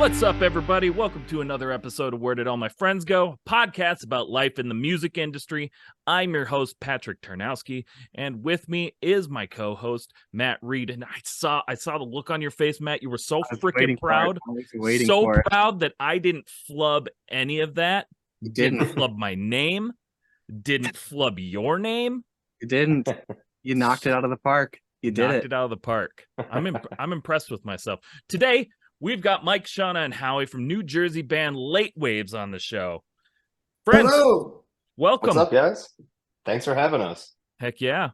What's up, everybody? Welcome to another episode of Where Did All My Friends Go? A podcast about life in the music industry. I'm your host, Patrick Tarnowski, and with me is my co-host, Matt Reed. And I saw the look on your face, Matt. You were so freaking proud. So proud that I didn't flub any of that. You didn't flub my name. Didn't flub your name. You didn't. You knocked it out of the park. You did knocked it out of the park. I'm impressed with myself. Today, we've got Mike, Shauna, and Howie from New Jersey band Latewaves on the show. Friends, hello. Welcome. What's up, guys? Thanks for having us. Heck yeah.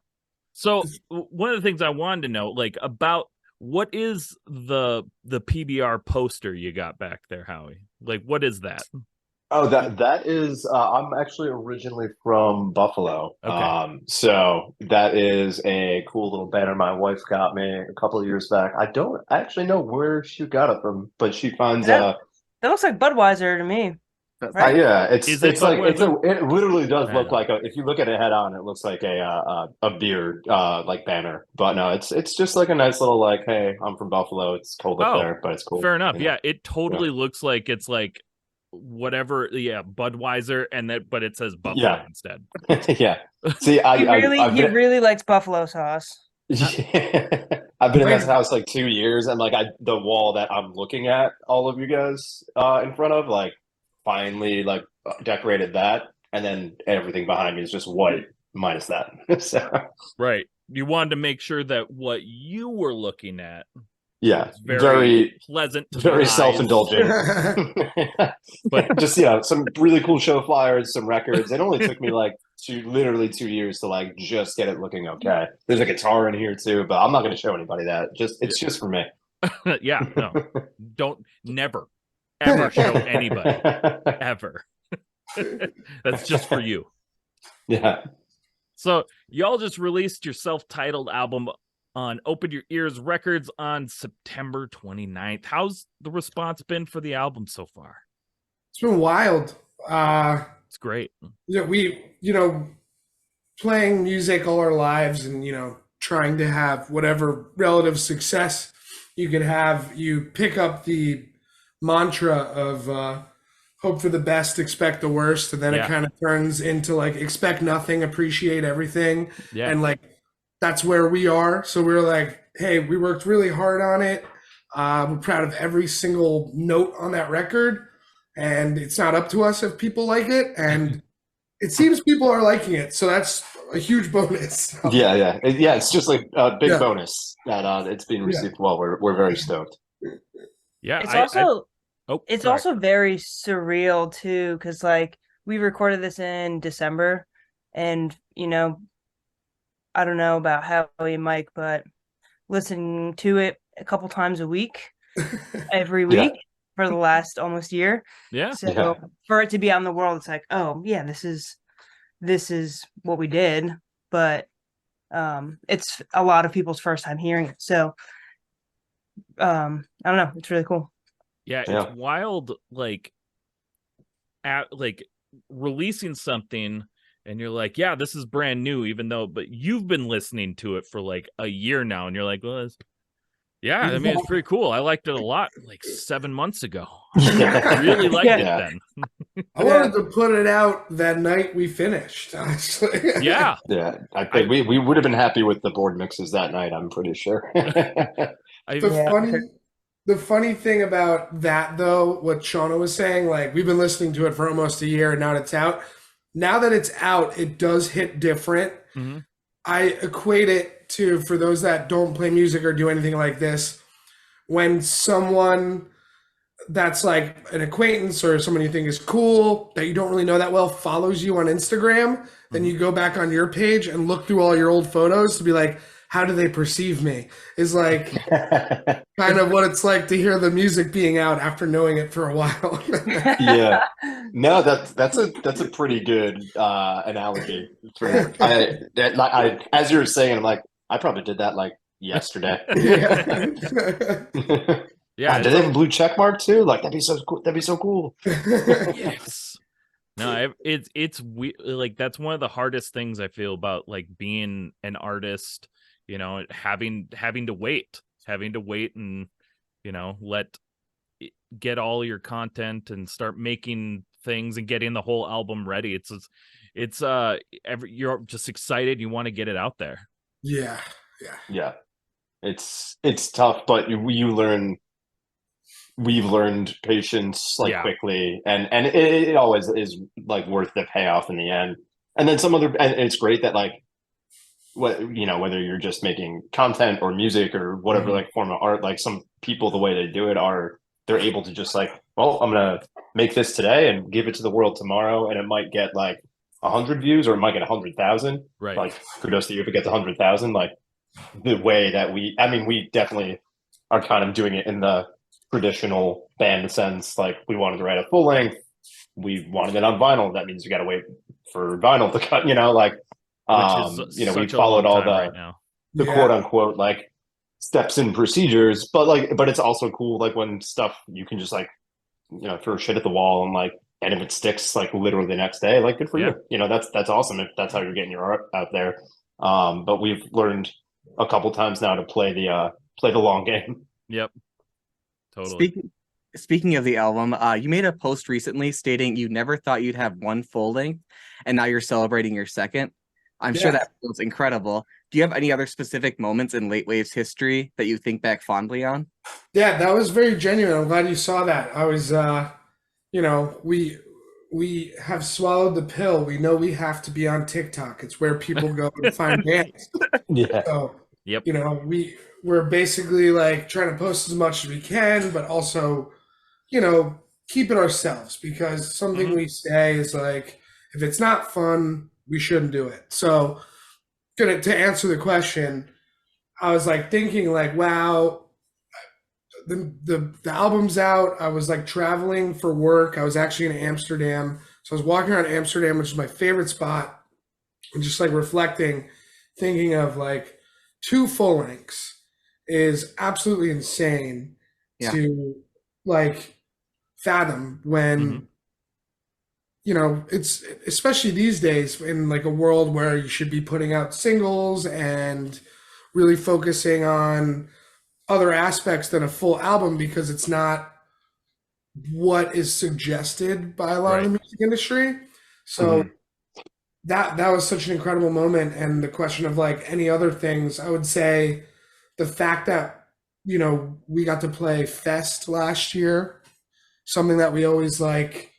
So one of the things I wanted to know, about what is the PBR poster you got back there, Howie? What is that? Oh, that is. I'm actually originally from Buffalo. Okay. So that is a cool little banner my wife got me a couple of years back. I don't actually know where she got it from, but she finds that looks like Budweiser to me. Right? Yeah, it literally does look like if you look at it head on, it looks like a beer banner. But no, it's just like a nice little hey, I'm from Buffalo. It's cold up there, but it's cool. Fair enough. Yeah, it totally looks like it's whatever, Budweiser, but it says Buffalo instead. Yeah. See, he really likes buffalo sauce. I've been in this house 2 years, and the wall that I'm looking at all of you guys in front of, finally decorated that, and then everything behind me is just white minus that. So. Right. You wanted to make sure that what you were looking at very pleasant, very self-indulgent. But just some really cool show flyers, some records. It only took me literally 2 years to just get it looking okay. There's a guitar in here too, but I'm not going to show anybody that. It's just for me. Yeah, no, don't never ever show anybody ever. That's just for you. Yeah. So y'all just released your self-titled album on Open Your Ears Records on September 29th. How's the response been for the album so far? It's been wild. It's great. We, playing music all our lives and, trying to have whatever relative success you could have, you pick up the mantra of hope for the best, expect the worst, and then it kind of turns into expect nothing, appreciate everything. Yeah. And that's where we are. So we're hey, we worked really hard on it. We're proud of every single note on that record. And it's not up to us if people like it. And it seems people are liking it. So that's a huge bonus. Yeah. It's just a big bonus that it's being received well. We're very stoked. Yeah. It's also very surreal too. Cause we recorded this in December and, I don't know about Howie and Mike, but listening to it a couple times a week, every week for the last almost year. Yeah. So for it to be out in the world, it's oh yeah, this is what we did. But it's a lot of people's first time hearing it. So I don't know. It's really cool. Yeah, it's wild. Releasing something. And you're yeah, this is brand new, but you've been listening to it for a year now. And you're well, it's pretty cool. I liked it a lot 7 months ago. I really liked it then. I wanted to put it out that night we finished, honestly. Yeah. I think we would have been happy with the board mixes that night, I'm pretty sure. The funny thing about that, though, what Shauna was saying, we've been listening to it for almost a year and now it's out. Now that it's out, it does hit different. Mm-hmm. I equate it to, for those that don't play music or do anything like this, when someone that's an acquaintance or someone you think is cool that you don't really know that well follows you on Instagram, then you go back on your page and look through all your old photos to be how do they perceive me? Is kind of what it's like to hear the music being out after knowing it for a while. Yeah, no, that's a pretty good analogy. As you were saying, I'm I probably did that yesterday. Yeah. Do they have a blue check mark too? That'd be so cool. That'd be so cool. Yes. No, it's that's one of the hardest things I feel about being an artist. Having to wait and let get all your content and start making things and getting the whole album ready. You're just excited. You want to get it out there. Yeah. It's tough, but we've learned patience quickly, and it always is like worth the payoff in the end. And then and it's great that like whether you're just making content or music or whatever like form of art, like some people, the way they do it they're able to just like, well, I'm gonna make this today and give it to the world tomorrow, and it might get like 100 views or it might get 100,000. Right. Like kudos to you if it gets 100,000. Like the way that we definitely are kind of doing it in the traditional band sense. Like we wanted to write a full length, we wanted it on vinyl. That means you got to wait for vinyl to cut. Like we followed all the quote unquote like steps and procedures, but it's also cool like when stuff you can just like throw shit at the wall and if it sticks like literally the next day, like good for you. That's awesome if that's how you're getting your art out there. But we've learned a couple times now to play the long game. Yep. Totally. Speaking of the album, you made a post recently stating you never thought you'd have one full length, and now you're celebrating your second. I'm sure that feels incredible. Do you have any other specific moments in Latewaves history that you think back fondly on? Yeah, that was very genuine. I'm glad you saw that. I was, we have swallowed the pill. We know we have to be on TikTok. It's where people go to find bands. Yeah. So, we're basically like trying to post as much as we can, but also, keep it ourselves, because something we say is like, if it's not fun, we shouldn't do it. So to answer the question, I was like thinking like, wow, the album's out. I was like traveling for work. I was actually in Amsterdam. So I was walking around Amsterdam, which is my favorite spot, and just like reflecting, thinking of like 2 full lengths is absolutely insane to like fathom when it's especially these days in like a world where you should be putting out singles and really focusing on other aspects than a full album, because it's not what is suggested by a lot of the music industry. So that was such an incredible moment. And the question of like any other things, I would say the fact that, we got to play Fest last year, something that we always like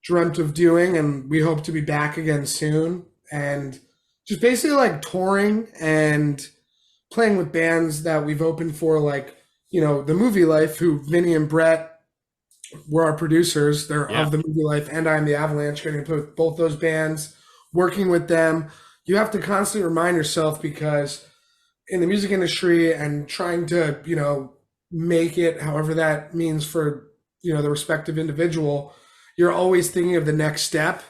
dreamt of doing, and we hope to be back again soon. And just basically like touring and playing with bands that we've opened for, like, the Movie Life, who Vinny and Brett were our producers. They're of the Movie Life and I'm the Avalanche, getting to play with both those bands, working with them. You have to constantly remind yourself, because in the music industry and trying to, make it however that means for, the respective individual, you're always thinking of the next step,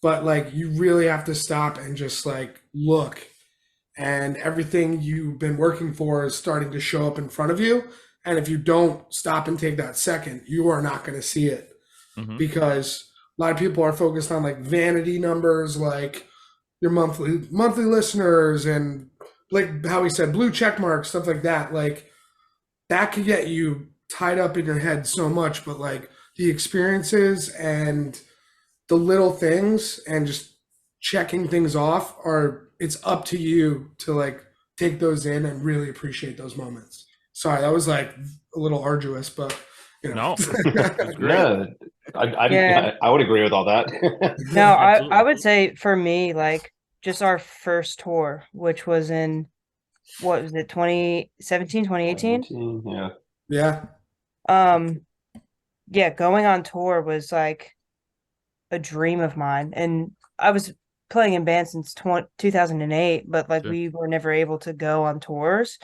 but like you really have to stop and just like look, and everything you've been working for is starting to show up in front of you. And if you don't stop and take that second, you are not going to see it, because a lot of people are focused on like vanity numbers, like your monthly listeners, and like how we said, blue check marks, stuff like that. Like that could get you tied up in your head so much, but like the experiences and the little things and just checking things off it's up to you to like take those in and really appreciate those moments. Sorry, that was like a little arduous, but No. Yeah, I would agree with all that. No, I would say for me, like just our first tour, which was in, what was it, 2017, 2018? Yeah. Going on tour was like a dream of mine. And I was playing in bands since 2008, but like we were never able to go on tours.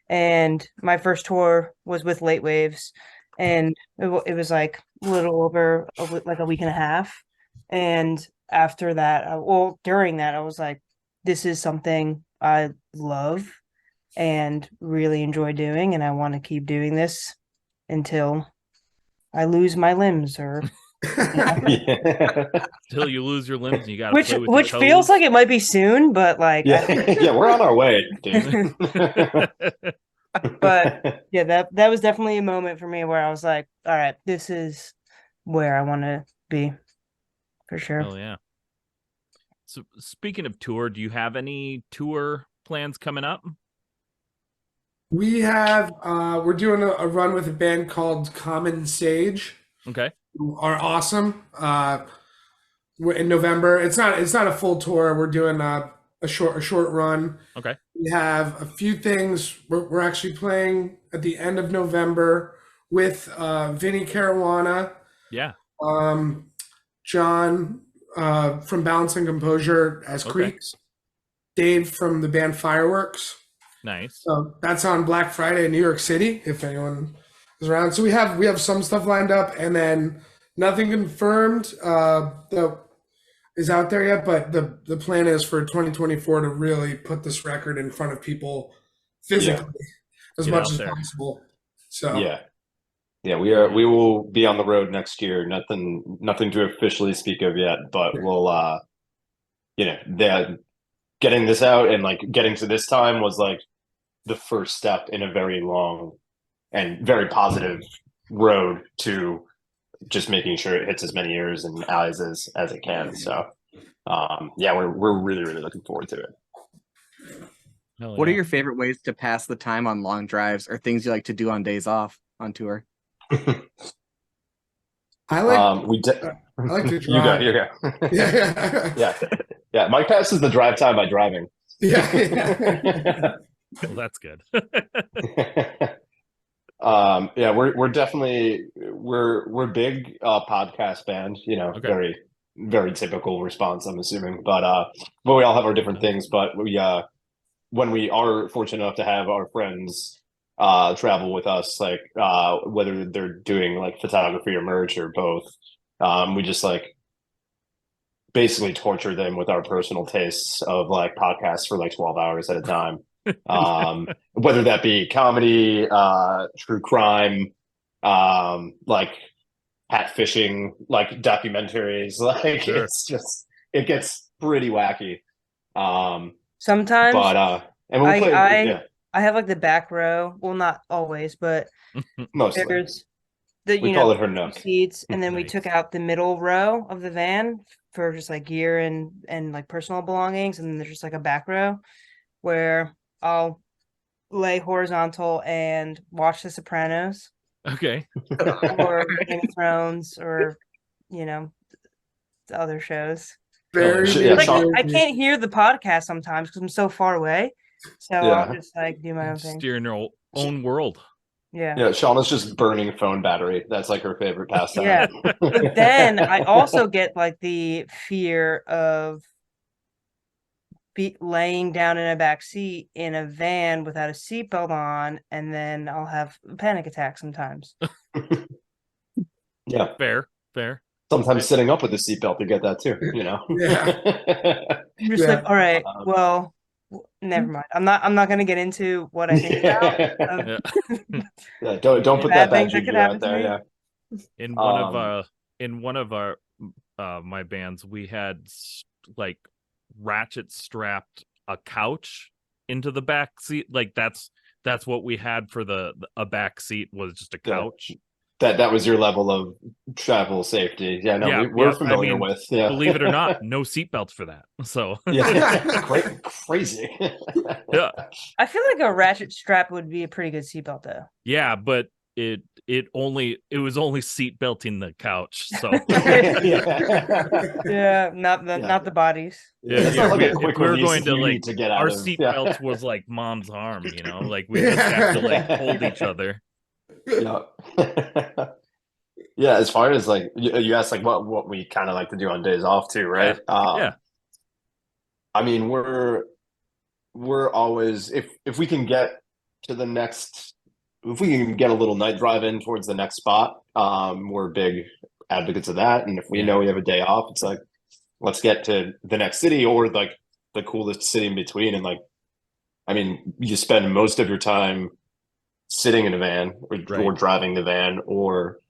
And my first tour was with Latewaves, and it was like a little over like a week and a half. And after that, during that, I was like, this is something I love and really enjoy doing, and I want to keep doing this until I lose my limbs or Till you lose your limbs and you got to play with which your feels toes. like it might be soon, but like we're on our way, dude. But yeah, that was definitely a moment for me where I was like, all right, this is where I want to be for sure. Oh yeah. So speaking of tour, do you have any tour plans coming up? We have we're doing a run with a band called Common Sage, Okay. who are awesome. We're in November. It's not a full tour. We're doing a short run. Okay. We have a few things. We're actually playing at the end of November with Vinny Caruana, Yeah. John from Balance and Composure as Okay. Creeks, Dave from the band Fireworks. Nice. So that's on Black Friday in New York City, if anyone is around. So we have some stuff lined up, and then nothing confirmed that is out there yet. But the plan is for 2024 to really put this record in front of people physically as Get much out as there. possible. So yeah, we will be on the road next year. Nothing to officially speak of yet, but we'll getting this out and like getting to this time was like the first step in a very long and very positive road to just making sure it hits as many ears and eyes as it can. So we're really, really looking forward to it. What are your favorite ways to pass the time on long drives or things you like to do on days off on tour? I like I like to drive. You go. Yeah. Mike passes the drive time by driving. Yeah. Well, that's good. We're definitely we're big podcast band, Okay. very, very typical response, I'm assuming. But we all have our different things. But we when we are fortunate enough to have our friends travel with us, like whether they're doing like photography or merch or both, we just like basically torture them with our personal tastes of like podcasts for like 12 hours at a time. Whether that be comedy, true crime, like hat fishing, like documentaries, like Sure. it gets pretty wacky. Sometimes and when we play, I have like the back row. Well, not always, but mostly there's we call it her nook seats, and then we Nice. took out the middle row of the van for just like gear and like personal belongings, and then there's just like a back row where I'll lay horizontal and watch The Sopranos Okay. or Game of Thrones or the other shows. Very I can't hear the podcast sometimes because I'm so far away. So I'll just like do my own thing. Steer in your own world. Yeah. Yeah, Shauna's just burning phone battery. That's like her favorite pastime. Yeah. But then I also get like the fear of laying down in a back seat in a van without a seatbelt on, and then I'll have a panic attack sometimes. Yeah. Fair. Sometimes sitting up with the seatbelt to get that too, Yeah. I'm just like, all right, well, never mind. I'm not gonna get into what I think about. Don't put that bad juju out there. Yeah. In one of our my bands, we had like ratchet strapped a couch into the back seat. Like that's what we had for a back seat was just a couch. That was your level of travel safety. Yeah, no, we're familiar with. Yeah. Believe it or not, no seatbelts for that. So crazy. Yeah. I feel like a ratchet strap would be a pretty good seatbelt though. Yeah, but it was only seat belting the couch. So not the bodies. We're going to like to get out our seat belts was like mom's arm, like we just have to like hold each other. Yeah, as far as like you asked like what we kind of like to do on days off too, right? Yeah. I mean, we're always if we can get to the next, if we can get a little night drive in towards the next spot, we're big advocates of that. And if we know we have a day off, it's like let's get to the next city or like the coolest city in between. And like, I mean, you spend most of your time sitting in a van or driving the van or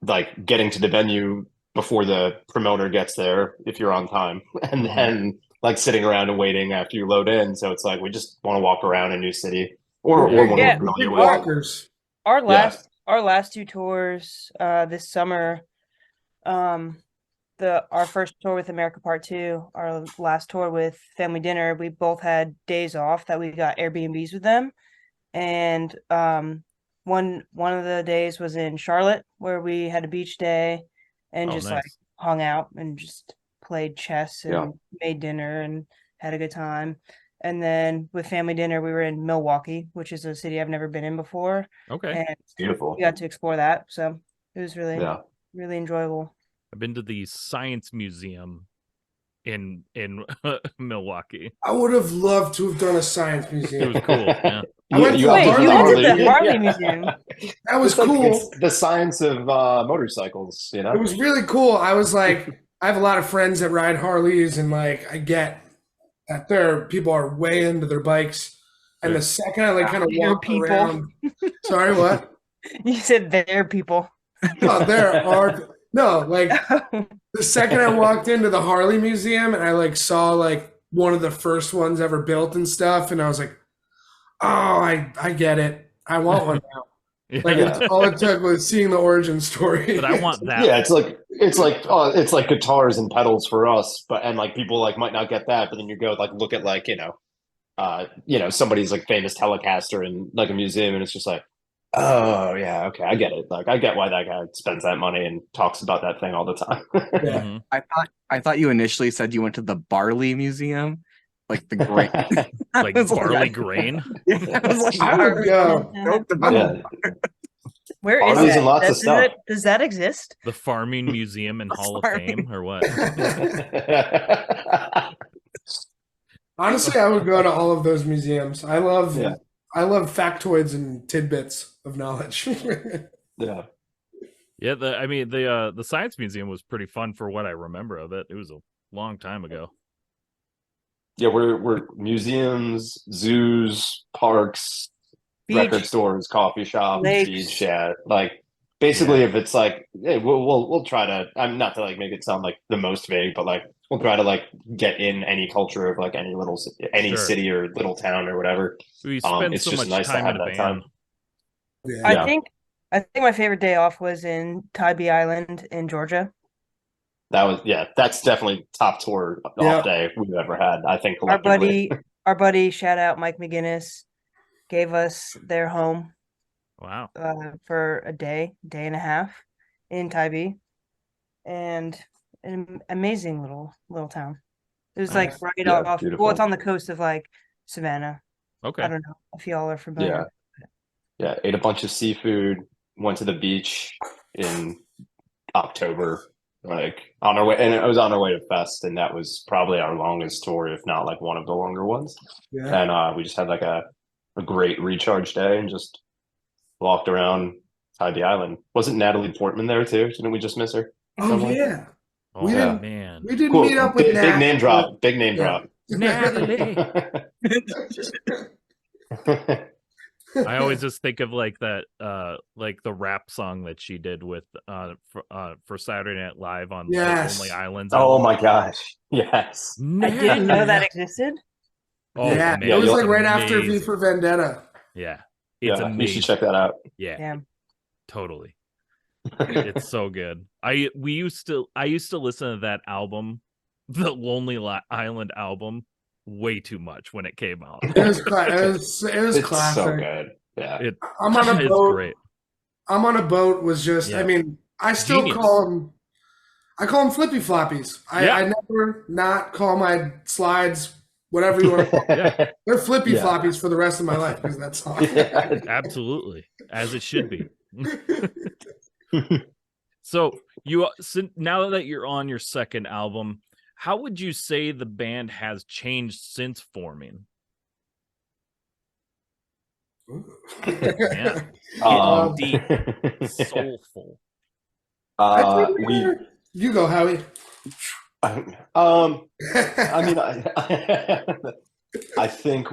like getting to the venue before the promoter gets there if you're on time, and then like sitting around and waiting after you load in. So it's like we just want to walk around a new city or one we're Yeah, familiar with. Walkers. Our last two tours this summer, our first tour with America Part 2, our last tour with Family Dinner, we both had days off that we got Airbnbs with them. And one of the days was in Charlotte where we had a beach day and just nice. like hung out and just played chess and made dinner and had a good time. And then with Family Dinner, we were in Milwaukee, which is a city I've never been in before. Okay. And It's beautiful. we got to explore that. So it was really, really enjoyable. I've been to the Science Museum in Milwaukee. I would have loved to have done a science museum. It was cool. Yeah. You went to the Harley Museum. That was cool. It's the science of motorcycles, you know? It was really cool. I was like, I have a lot of friends that ride Harleys, and like, I get that people are way into their bikes. And the second I like kind of walk around, sorry, what? You said they're people. No, like the second I walked into the Harley Museum and I like saw like one of the first ones ever built and stuff, and I was like, oh, I get it. I want one now. Like all it took was seeing the origin story. But I want that. Yeah, it's like guitars and pedals for us, and like people like might not get that, but then you go like look at like somebody's like famous Telecaster in like a museum, and it's just like, oh yeah, okay, I get it. Like I get why that guy spends that money and talks about that thing all the time. Mm-hmm. I thought you initially said you went to the Barley Museum, like the grain, like barley grain. Yeah, I was like, I would go. Where is Barley's it? and lots of stuff. Does that exist? The Farming Museum and Hall of Fame, or what? Honestly, I would go to all of those museums. I love factoids and tidbits of knowledge. Yeah. Yeah, the Science Museum was pretty fun for what I remember of it. It was a long time ago. Yeah, we're museums, zoos, parks, Beach, record stores, coffee shops, lakes. beach, like basically if it's like, hey, we'll try to, I'm not to like make it sound like the most vague, but like we'll try to like get in any culture of like any city or little town or whatever. We spend it's so just much nice time to have in a that band. time. Yeah. I think my favorite day off was in Tybee Island in Georgia. That's definitely top tour off day we've ever had. I think our buddy, shout out Mike McGinnis, gave us their home. Wow. For a day and a half in Tybee, and an amazing little town. It was like right off. Beautiful. Well, it's on the coast of like Savannah. Okay. I don't know if y'all are familiar. Yeah, ate a bunch of seafood. Went to the beach in October, like on our way, and it was on our way to Fest, and that was probably our longest tour, if not like one of the longer ones. Yeah. And we just had like a great recharge day and just walked around Tybee Island. Wasn't Natalie Portman there too? Didn't we just miss her? Oh yeah. Oh man. We didn't meet up with big name drop. Big name drop. Natalie. I always just think of like that, like the rap song that she did with for Saturday Night Live on Lonely Islands. Oh my gosh! Yes, I didn't know that existed. Oh yeah, it was like right after V for Vendetta. Yeah, it's amazing. You should check that out. Yeah, totally. It's so good. I used to listen to that album, the Lonely Island album, way too much when it came out. It was classic. So good. Yeah. I'm on a boat. Great. I'm on a boat was just, I mean, I still call them flippy floppies. I never not call my slides whatever you want to call them. They're flippy floppies for the rest of my life because that's all. Absolutely. As it should be. So now that you're on your second album, how would you say the band has changed since forming? Yeah. Deep, soulful. You go, Howie. I mean, I think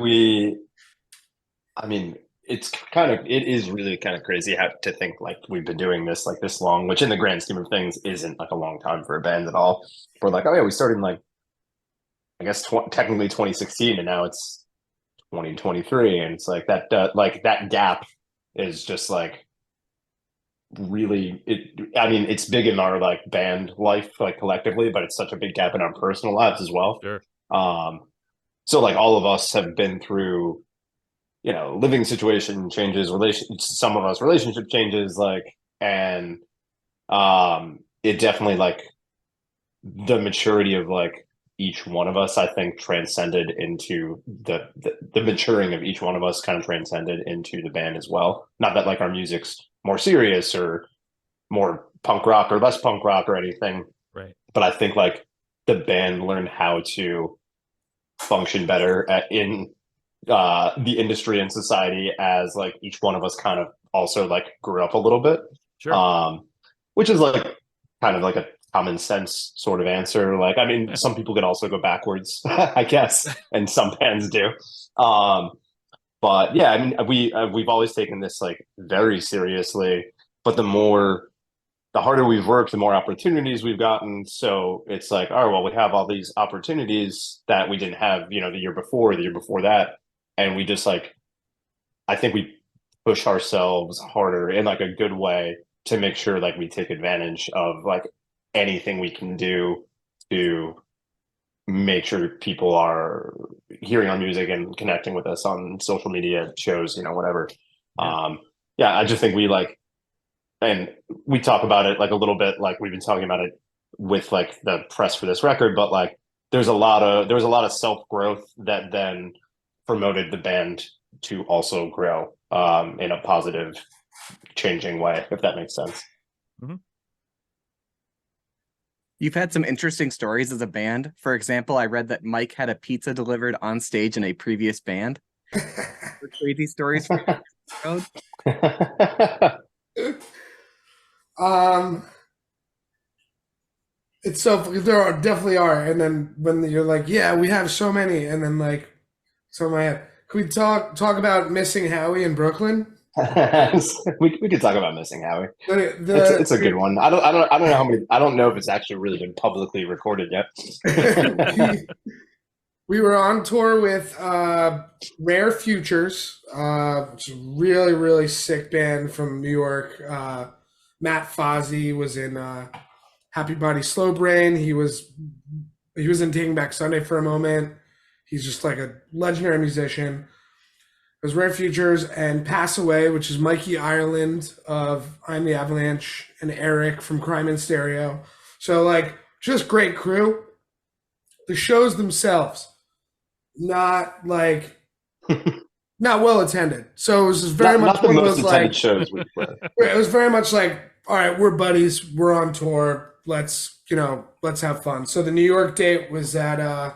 it is really kind of crazy to think like we've been doing this like this long, which in the grand scheme of things isn't like a long time for a band at all. We're like, oh yeah, we started in like, I guess technically 2016, and now it's 2023, and it's like that gap is just like really it's big in our like band life like collectively, but it's such a big gap in our personal lives as well. Sure. So like all of us have been through, living situation changes, some of us relationship changes, like, and it definitely like the maturity of like each one of us, I think, transcended into the maturing of each one of us kind of transcended into the band as well. Not that like our music's more serious or more punk rock or less punk rock or anything. Right. But I think like the band learned how to function better in the industry and society as like each one of us kind of also like grew up a little bit. Sure. Which is like kind of like a common sense sort of answer. Like, I mean, some people can also go backwards, I guess, and some bands do. But yeah, I mean, we've always taken this like very seriously, but the harder we've worked, the more opportunities we've gotten. So it's like, oh, well, we have all these opportunities that we didn't have, the year before that. And we just like, I think we push ourselves harder in like a good way to make sure like we take advantage of like anything we can do to make sure people are hearing our music and connecting with us on social media, shows, whatever. Yeah, I just think we like, and we talk about it like a little bit, like we've been talking about it with like the press for this record, but like there was a lot of self-growth that then promoted the band to also grow in a positive, changing way, if that makes sense. Mm-hmm. You've had some interesting stories as a band. For example, I read that Mike had a pizza delivered on stage in a previous band. Crazy stories for you. It's so there definitely are, and then when you're like, yeah, we have so many, and then like, so in my head, can we talk about missing Howie in Brooklyn? we could talk about missing Howie. It's a good one. I don't know how many. I don't know if it's actually really been publicly recorded yet. We were on tour with Rare Futures, which is a really, really sick band from New York. Matt Fozzie was in Happy Body Slow Brain. He was in Taking Back Sunday for a moment. He's just like a legendary musician. It was Rare Futures and Pass Away, which is Mikey Ireland of I'm the Avalanche and Eric from Crime in Stereo. So like just great crew. The shows themselves, not like not well attended. So it was just very much not the one of most those attended like shows we play. it was very much like, all right, we're buddies, we're on tour, let's have fun. So the New York date was at I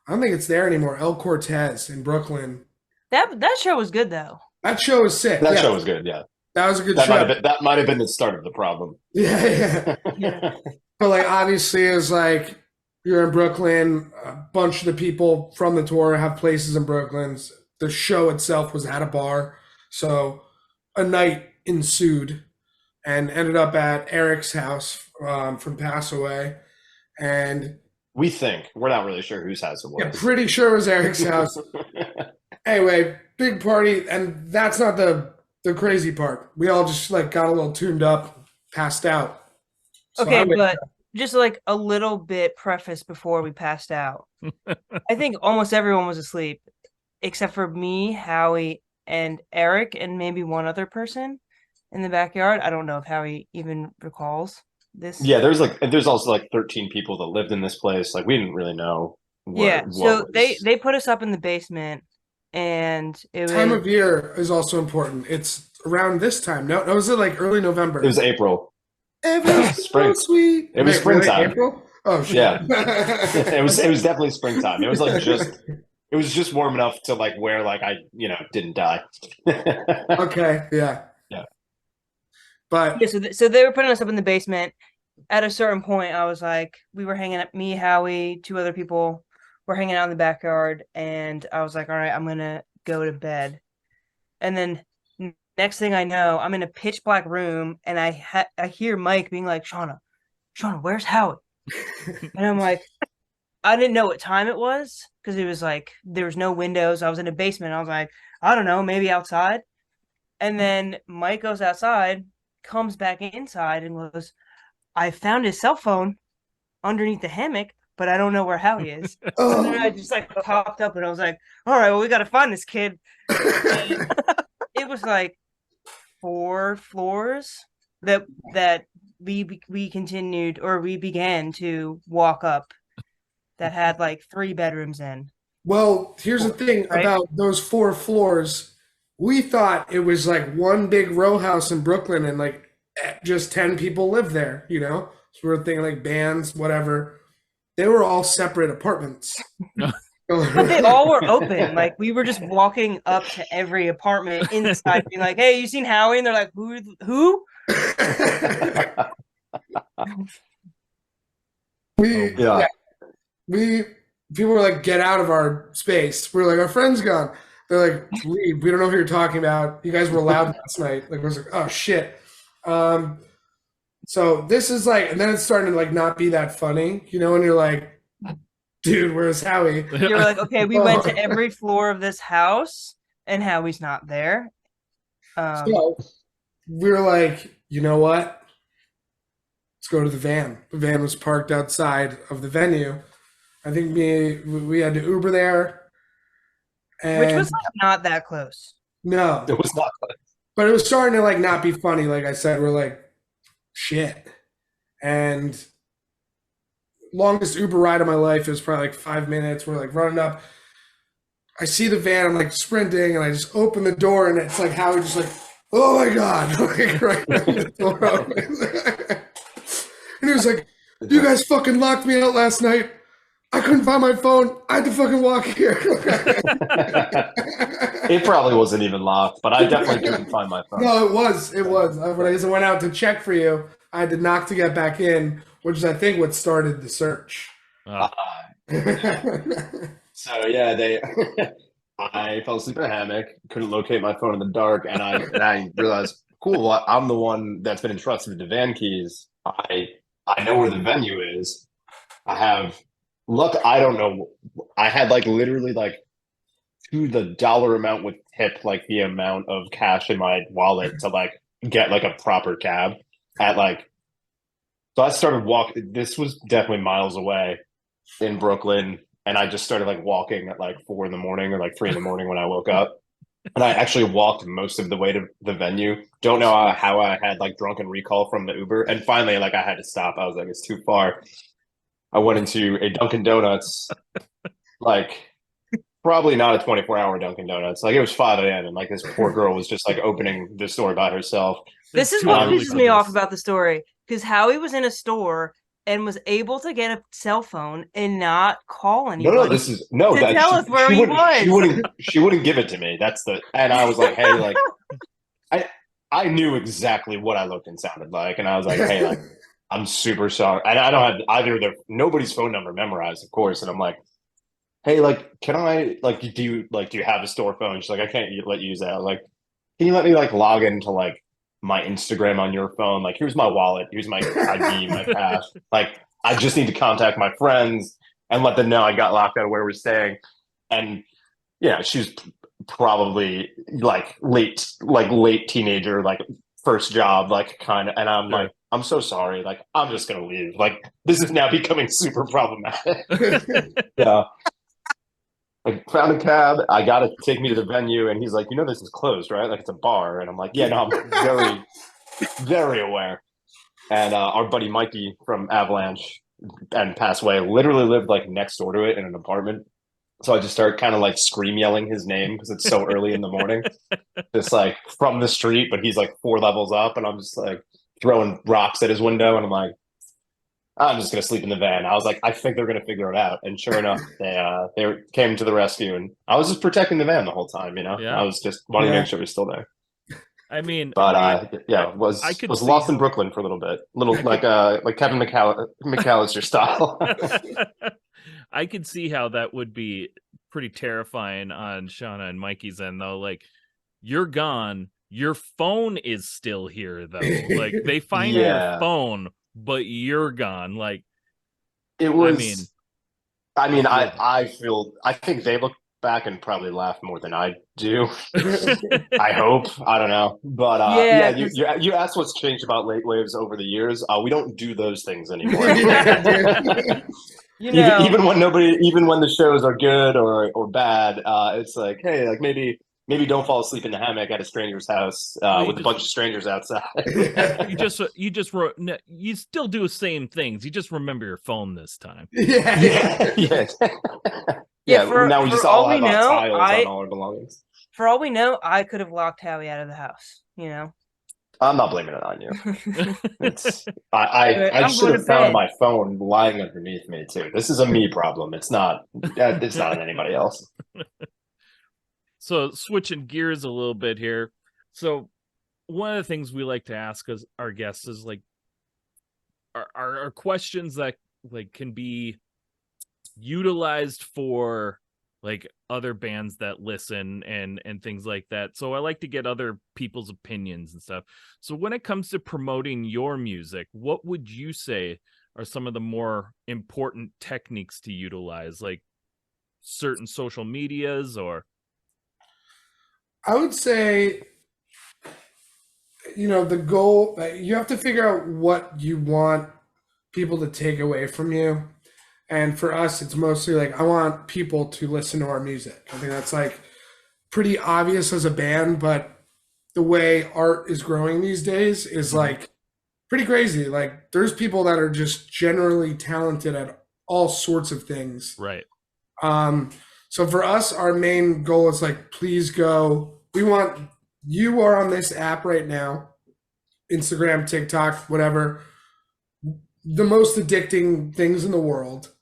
don't think it's there anymore, El Cortez in Brooklyn. That show was good though. That show was sick. That show was good, yeah. That was a good show. That might have been the start of the problem. Yeah. But like obviously it was like you're in Brooklyn, a bunch of the people from the tour have places in Brooklyn. The show itself was at a bar. So a night ensued and ended up at Eric's house from Pass Away. And we're not really sure whose house it was. Yeah, pretty sure it was Eric's house. Anyway, big party, and that's not the crazy part. We all just like got a little tuned up, passed out. So okay, but just like a little bit preface before we passed out. I think almost everyone was asleep, except for me, Howie, and Eric, and maybe one other person in the backyard. I don't know if Howie even recalls this. Yeah, there's also like 13 people that lived in this place. Like we didn't really know. So they put us up in the basement. And it time of year is also important. It's around this time. No, was it like early November? It was April. Spring. So sweet. It was springtime. Really? April? Oh shit. Yeah. it was definitely springtime. It was like it was just warm enough to like where like I didn't die. Okay. Yeah. Yeah. But yeah, so they were putting us up in the basement. At a certain point, I was like, we were hanging up. Me, Howie, two other people. We're hanging out in the backyard, and I was like, all right, I'm going to go to bed. And then next thing I know, I'm in a pitch black room, and I hear Mike being like, Shauna, where's Howie? And I'm like, I didn't know what time it was because it was like there was no windows. I was in a basement. I was like, I don't know, maybe outside. And then Mike goes outside, comes back inside, and goes, I found his cell phone underneath the hammock, but I don't know where Howie is. So then I just like popped up and I was like, all right, well, we got to find this kid. And it was like 4 floors that we continued, or we began to walk up, that had like 3 bedrooms in. Well, here's the thing about those 4 floors. We thought it was like one big row house in Brooklyn and like just 10 people live there, you know? So we were thinking like bands, whatever. They were all separate apartments. But they all were open. Like we were just walking up to every apartment inside, being like, "Hey, you seen Howie?" And they're like, "Who?" People were like, "Get out of our space." We're like, "Our friend's gone." They're like, "Leave. We don't know who you're talking about. You guys were loud last night." Like I was like, "Oh shit." So this is like, and then it's starting to like not be that funny, you know, and you're like, dude, where's Howie? You were like, okay, we went to every floor of this house and Howie's not there. So we were like, you know what? Let's go to the van. The van was parked outside of the venue. I think we had to Uber there. Which was like not that close. No. It was not close. But it was starting to like not be funny. Like I said, we're like, shit. And longest Uber ride of my life is probably like 5 minutes. We're like running up. I see the van. I'm like sprinting, and I just open the door, and it's like Howie just like, oh my god, like right the door open. And he was like, you guys fucking locked me out last night. I couldn't find my phone. I had to fucking walk here. It probably wasn't even locked, but I definitely couldn't find my phone. No, it was. When I went out to check for you, I had to knock to get back in, which is, I think, what started the search. So yeah, I fell asleep in a hammock, couldn't locate my phone in the dark, and I realized, cool, I'm the one that's been entrusted with the van keys. I know where the venue is. I don't know. I had like literally like to the dollar amount with tip, like the amount of cash in my wallet to like get like a proper cab at like. So I started walking. This was definitely miles away in Brooklyn, and I just started like walking at like 4 a.m. or like 3 a.m. when I woke up. And I actually walked most of the way to the venue. Don't know how I had like drunken recall from the Uber, and finally like I had to stop. I was like, it's too far. I went into a Dunkin' Donuts, like probably not a 24-hour Dunkin' Donuts. Like it was 5 a.m. and like this poor girl was just like opening the store by herself. This is what pisses me off about the story, because Howie was in a store and was able to get a cell phone and not call anybody. Tell us where he was. She wouldn't give it to me. And I was like, hey, like I knew exactly what I looked and sounded like, and I was like, hey, like I'm super sorry. And I don't have nobody's phone number memorized, of course. And I'm like, hey, like, can I, like, do you have a store phone? She's like, I can't let you use that. Like, can you let me like log into like my Instagram on your phone? Like, here's my wallet, here's my ID, my cash. Like, I just need to contact my friends and let them know I got locked out of where we're staying. And yeah, she's probably like late teenager, like first job, like kind of. And I'm like, I'm so sorry. Like, I'm just gonna leave. Like, this is now becoming super problematic. Yeah. Like, found a cab. I got to take me to the venue, and he's like, you know, this is closed, right? Like, it's a bar. And I'm like, yeah, no, I'm very, very aware. And our buddy Mikey from Avalanche and Pass Away literally lived like next door to it in an apartment. So I just start kind of like scream yelling his name because it's so early in the morning, just like from the street, but he's like 4 levels up, and I'm just like throwing rocks at his window, and I'm like, I'm just gonna sleep in the van. I was like, I think they're gonna figure it out, and sure enough, they came to the rescue, and I was just protecting the van the whole time. You know, I was just wanting to make sure it was still there. I mean, was lost in Brooklyn for a little bit, like Kevin McAllister style. I could see how that would be pretty terrifying on Shauna and Mikey's end, though. Like, you're gone, your phone is still here, though. Like, they find your phone, but you're gone. Like, it was. I mean, I mean, I think they look back and probably laugh more than I do. I hope. I don't know. But Yeah, you asked what's changed about Latewaves over the years. We don't do those things anymore. You know, even when the shows are good or bad, it's like, hey, like maybe don't fall asleep in the hammock at a stranger's house with a bunch of strangers outside. You still do the same things. You just remember your phone this time. Yeah. Now we just all have tiles on all our belongings. For all we know, I could have locked Howie out of the house. You know, I'm not blaming it on you. I should have found my phone lying underneath me too. This is a me problem. It's not on anybody else. So switching gears a little bit here. So one of the things we like to ask our guests is like, are questions that like can be utilized for like other bands that listen and things like that. So I like to get other people's opinions and stuff. So when it comes to promoting your music, what would you say are some of the more important techniques to utilize, like certain social medias? Or I would say, the goal, you have to figure out what you want people to take away from you. And for us, it's mostly like, I want people to listen to our music. I think that's like pretty obvious as a band, but the way art is growing these days is like pretty crazy. Like there's people that are just generally talented at all sorts of things. Right. So for us, our main goal is like, please go. You are on this app right now, Instagram, TikTok, whatever, the most addicting things in the world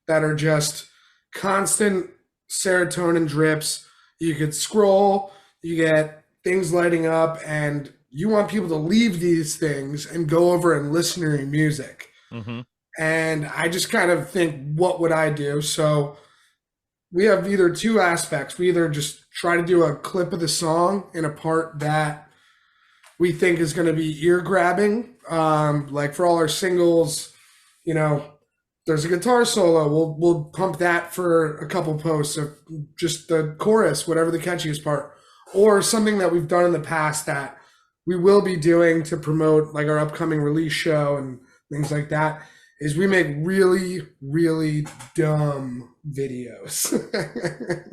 that are just constant serotonin drips. You could scroll, you get things lighting up, and you want people to leave these things and go over and listen to your music. Mm-hmm. And I just kind of think, what would I do? So we have either two aspects. We either just try to do a clip of the song in a part that we think is going to be ear grabbing. Like for all our singles, there's a guitar solo. We'll pump that for a couple posts of just the chorus, whatever the catchiest part, or something that we've done in the past that we will be doing to promote like our upcoming release show and things like that, is we make really, really dumb videos.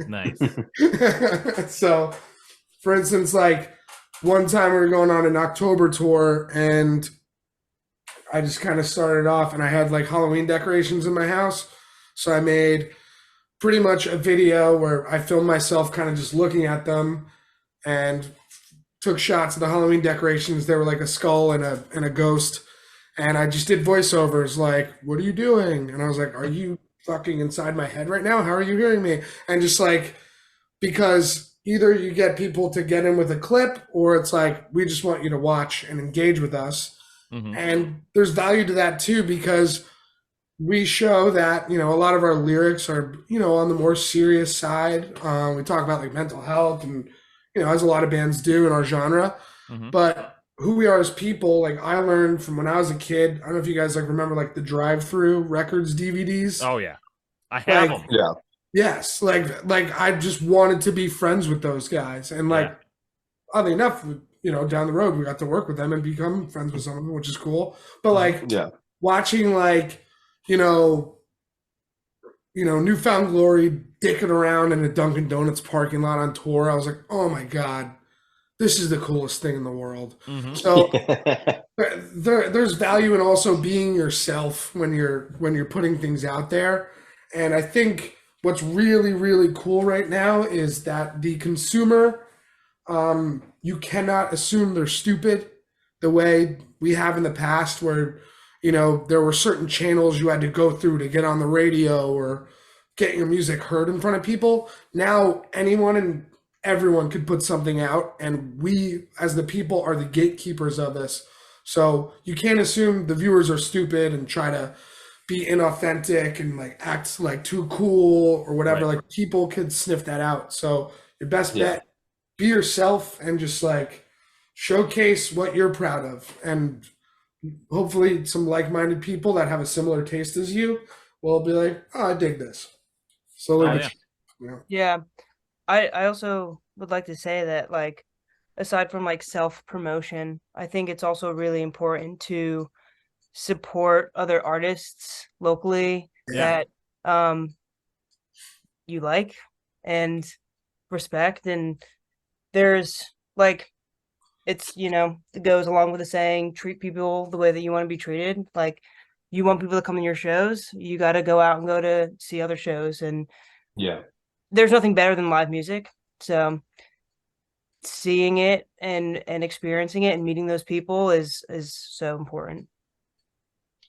Nice. So for instance, like one time we were going on an October tour and I just kind of started off and I had like Halloween decorations in my house. So I made pretty much a video where I filmed myself kind of just looking at them and took shots of the Halloween decorations. They were like a skull and a ghost. And I just did voiceovers like, what are you doing? And I was like, are you fucking inside my head right now? How are you hearing me? And just like, because either you get people to get in with a clip or it's like, we just want you to watch and engage with us. Mm-hmm. And there's value to that too, because we show that, a lot of our lyrics are, on the more serious side. We talk about like mental health and, as a lot of bands do in our genre. Mm-hmm. But who we are as people, like I learned from when I was a kid. I don't know if you guys like remember like the Drive-Through Records DVDs. Oh yeah, I have them. Yeah. Yes, like I just wanted to be friends with those guys, and like, oddly enough, down the road we got to work with them and become friends with some of them, which is cool. But like, watching like, Newfound Glory dicking around in a Dunkin' Donuts parking lot on tour, I was like, oh my god, this is the coolest thing in the world. Mm-hmm. So there's value in also being yourself when you're putting things out there. And I think what's really, really cool right now is that the consumer, you cannot assume they're stupid the way we have in the past where, there were certain channels you had to go through to get on the radio or get your music heard in front of people. Now anyone and everyone could put something out, and we as the people are the gatekeepers of this. So you can't assume the viewers are stupid and try to be inauthentic and like act like too cool or whatever. Right. Like people could sniff that out. So your best bet, be yourself and just like showcase what you're proud of, and hopefully some like-minded people that have a similar taste as you we'll be like, oh, I dig this. Slowly, yeah. I also would like to say that, like, aside from like self-promotion, I think it's also really important to support other artists locally that you like and respect. And there's like, it's, it goes along with the saying, treat people the way that you want to be treated. Like, you want people to come to your shows, you got to go out and go to see other shows. And there's nothing better than live music. So seeing it and experiencing it and meeting those people is so important.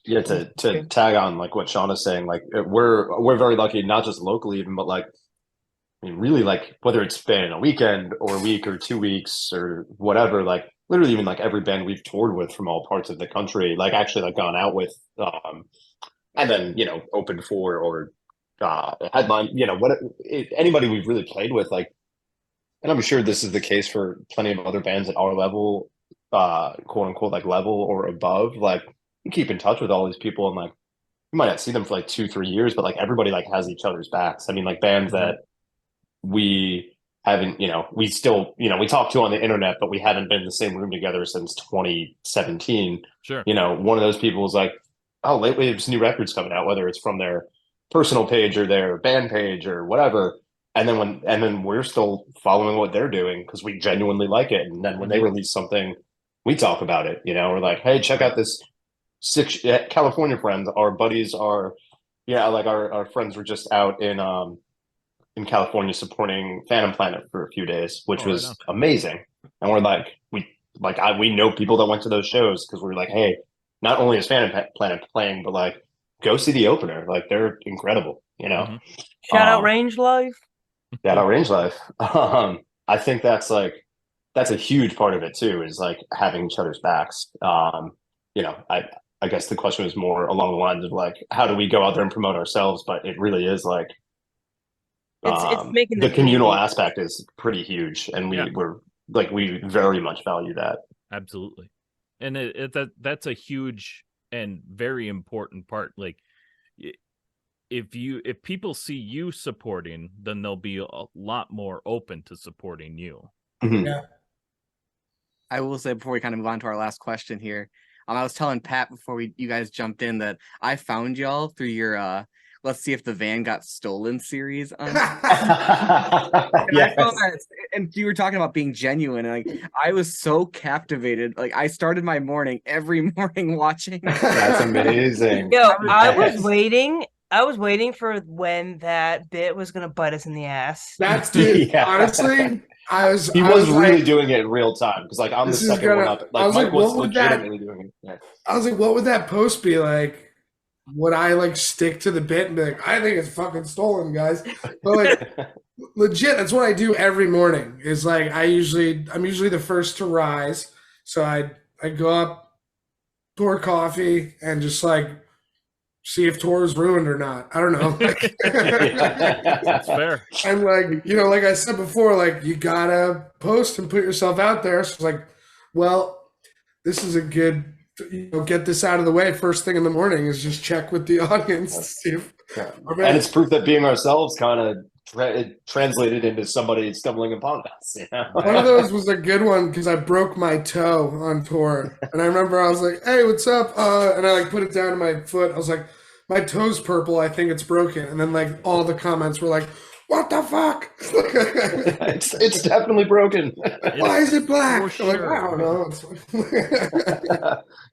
Yeah, to tag on like what Sean is saying, like we're very lucky, not just locally even, but like, I mean, really, like whether it's been a weekend or a week or 2 weeks or whatever, like literally even like every band we've toured with from all parts of the country, like actually like gone out with, and then opened for or headline, anybody we've really played with, like, and I'm sure this is the case for plenty of other bands at our level, quote unquote, like level or above. Like, you keep in touch with all these people, and like you might not see them for like 2-3 years, but like everybody like has each other's backs. I mean, like bands that we haven't, we still, we talk to on the internet, but we haven't been in the same room together since 2017. Sure. One of those people is like, oh, Latewaves new record's coming out, whether it's from their personal page or their band page or whatever. And then we're still following what they're doing because we genuinely like it. And then when they release something, we talk about it. We're like, hey, check out this California friends. Our buddies are, like our friends were just out in California supporting Phantom Planet for a few days, which was amazing. And we're like, we know people that went to those shows because we were like, hey, not only is Phantom Planet playing, but like, go see the opener. Like, they're incredible. Shout out Range Life. Shout out Range Life. I think that's a huge part of it too, is like having each other's backs. I guess the question is more along the lines of like, how do we go out there and promote ourselves? But it really is like, it's making the communal aspect is pretty huge, and we very much value that. Absolutely. And that's a huge and very important part. Like, if people see you supporting, then they'll be a lot more open to supporting you. Yeah. I will say, before we kind of move on to our last question here, I was telling Pat before you guys jumped in that I found y'all through your Let's See If the Van Got Stolen series on. And you were talking about being genuine, and like I was so captivated. Like, I started my morning every morning watching. That's amazing. Yo, I was waiting for when that bit was gonna bite us in the ass. That's dude. Honestly, He was really doing it in real time, because like on the second one up, like Mike was legitimately doing it. Yeah. I was like, what would that post be like? Would I like stick to the bit and be like, I think it's fucking stolen, guys? But like, legit, that's what I do every morning. Is like I'm usually the first to rise, so I go up, pour coffee, and just like see if tour is ruined or not. I don't know. Like, that's fair. And like, like I said before, like, you gotta post and put yourself out there. So it's like, well, this is a good, get this out of the way first thing in the morning, is just check with the audience to see if and it's proof that being ourselves kind of translated into somebody stumbling upon us. One of those was a good one because I broke my toe on tour, and I remember I was like, hey, what's up? And I like put it down to my foot. I was like, my toe's purple, I think it's broken. And then like all the comments were like, what the fuck? it's definitely broken. Why is it black? Sure. Like, I don't know.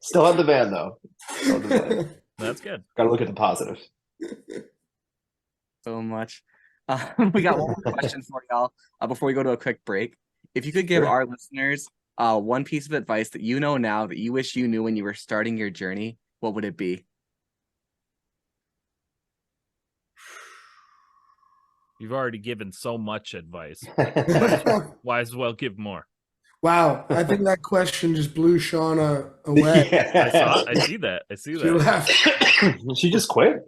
Still have the van though. That's good. Gotta look at the positives. So much. We got one more question for y'all before we go to a quick break. If you could give our listeners one piece of advice that you know now that you wish you knew when you were starting your journey, what would it be? You've already given so much advice. Might as well give more. Wow, I think that question just blew Shauna away. Yeah. I see that. She left. She just quit.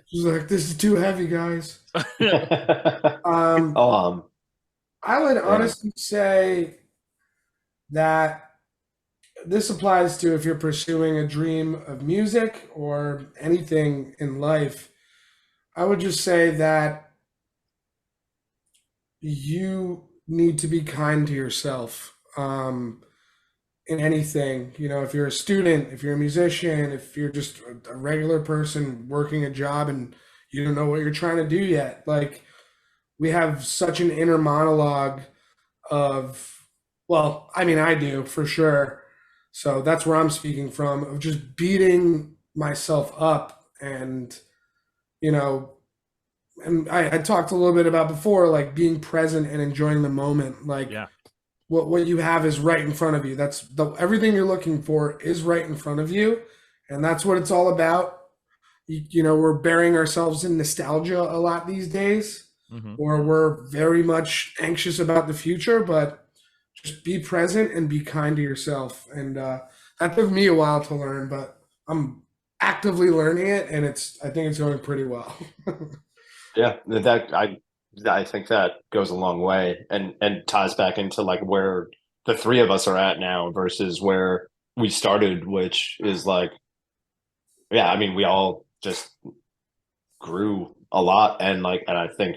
She's like, "This is too heavy, guys." I would honestly say that this applies to if you're pursuing a dream of music or anything in life. I would just say that you need to be kind to yourself in anything. You know, if you're a student, if you're a musician, if you're just a regular person working a job and you don't know what you're trying to do yet, like we have such an inner monologue of, well, I mean, I do for sure. So that's where I'm speaking from, of just beating myself up. And, you know, and I talked a little bit about before, like being present and enjoying the moment. Like, Yeah. what you have is right in front of you. That's everything you're looking for is right in front of you. And that's what it's all about. You know, we're burying ourselves in nostalgia a lot these days, or we're very much anxious about the future, but just be present and be kind to yourself. And that took me a while to learn, but I'm actively learning it, and I think it's going pretty well. Yeah, I think that goes a long way and ties back into like where the three of us are at now versus where we started, which is like, yeah, I mean, we all just grew a lot, and I think,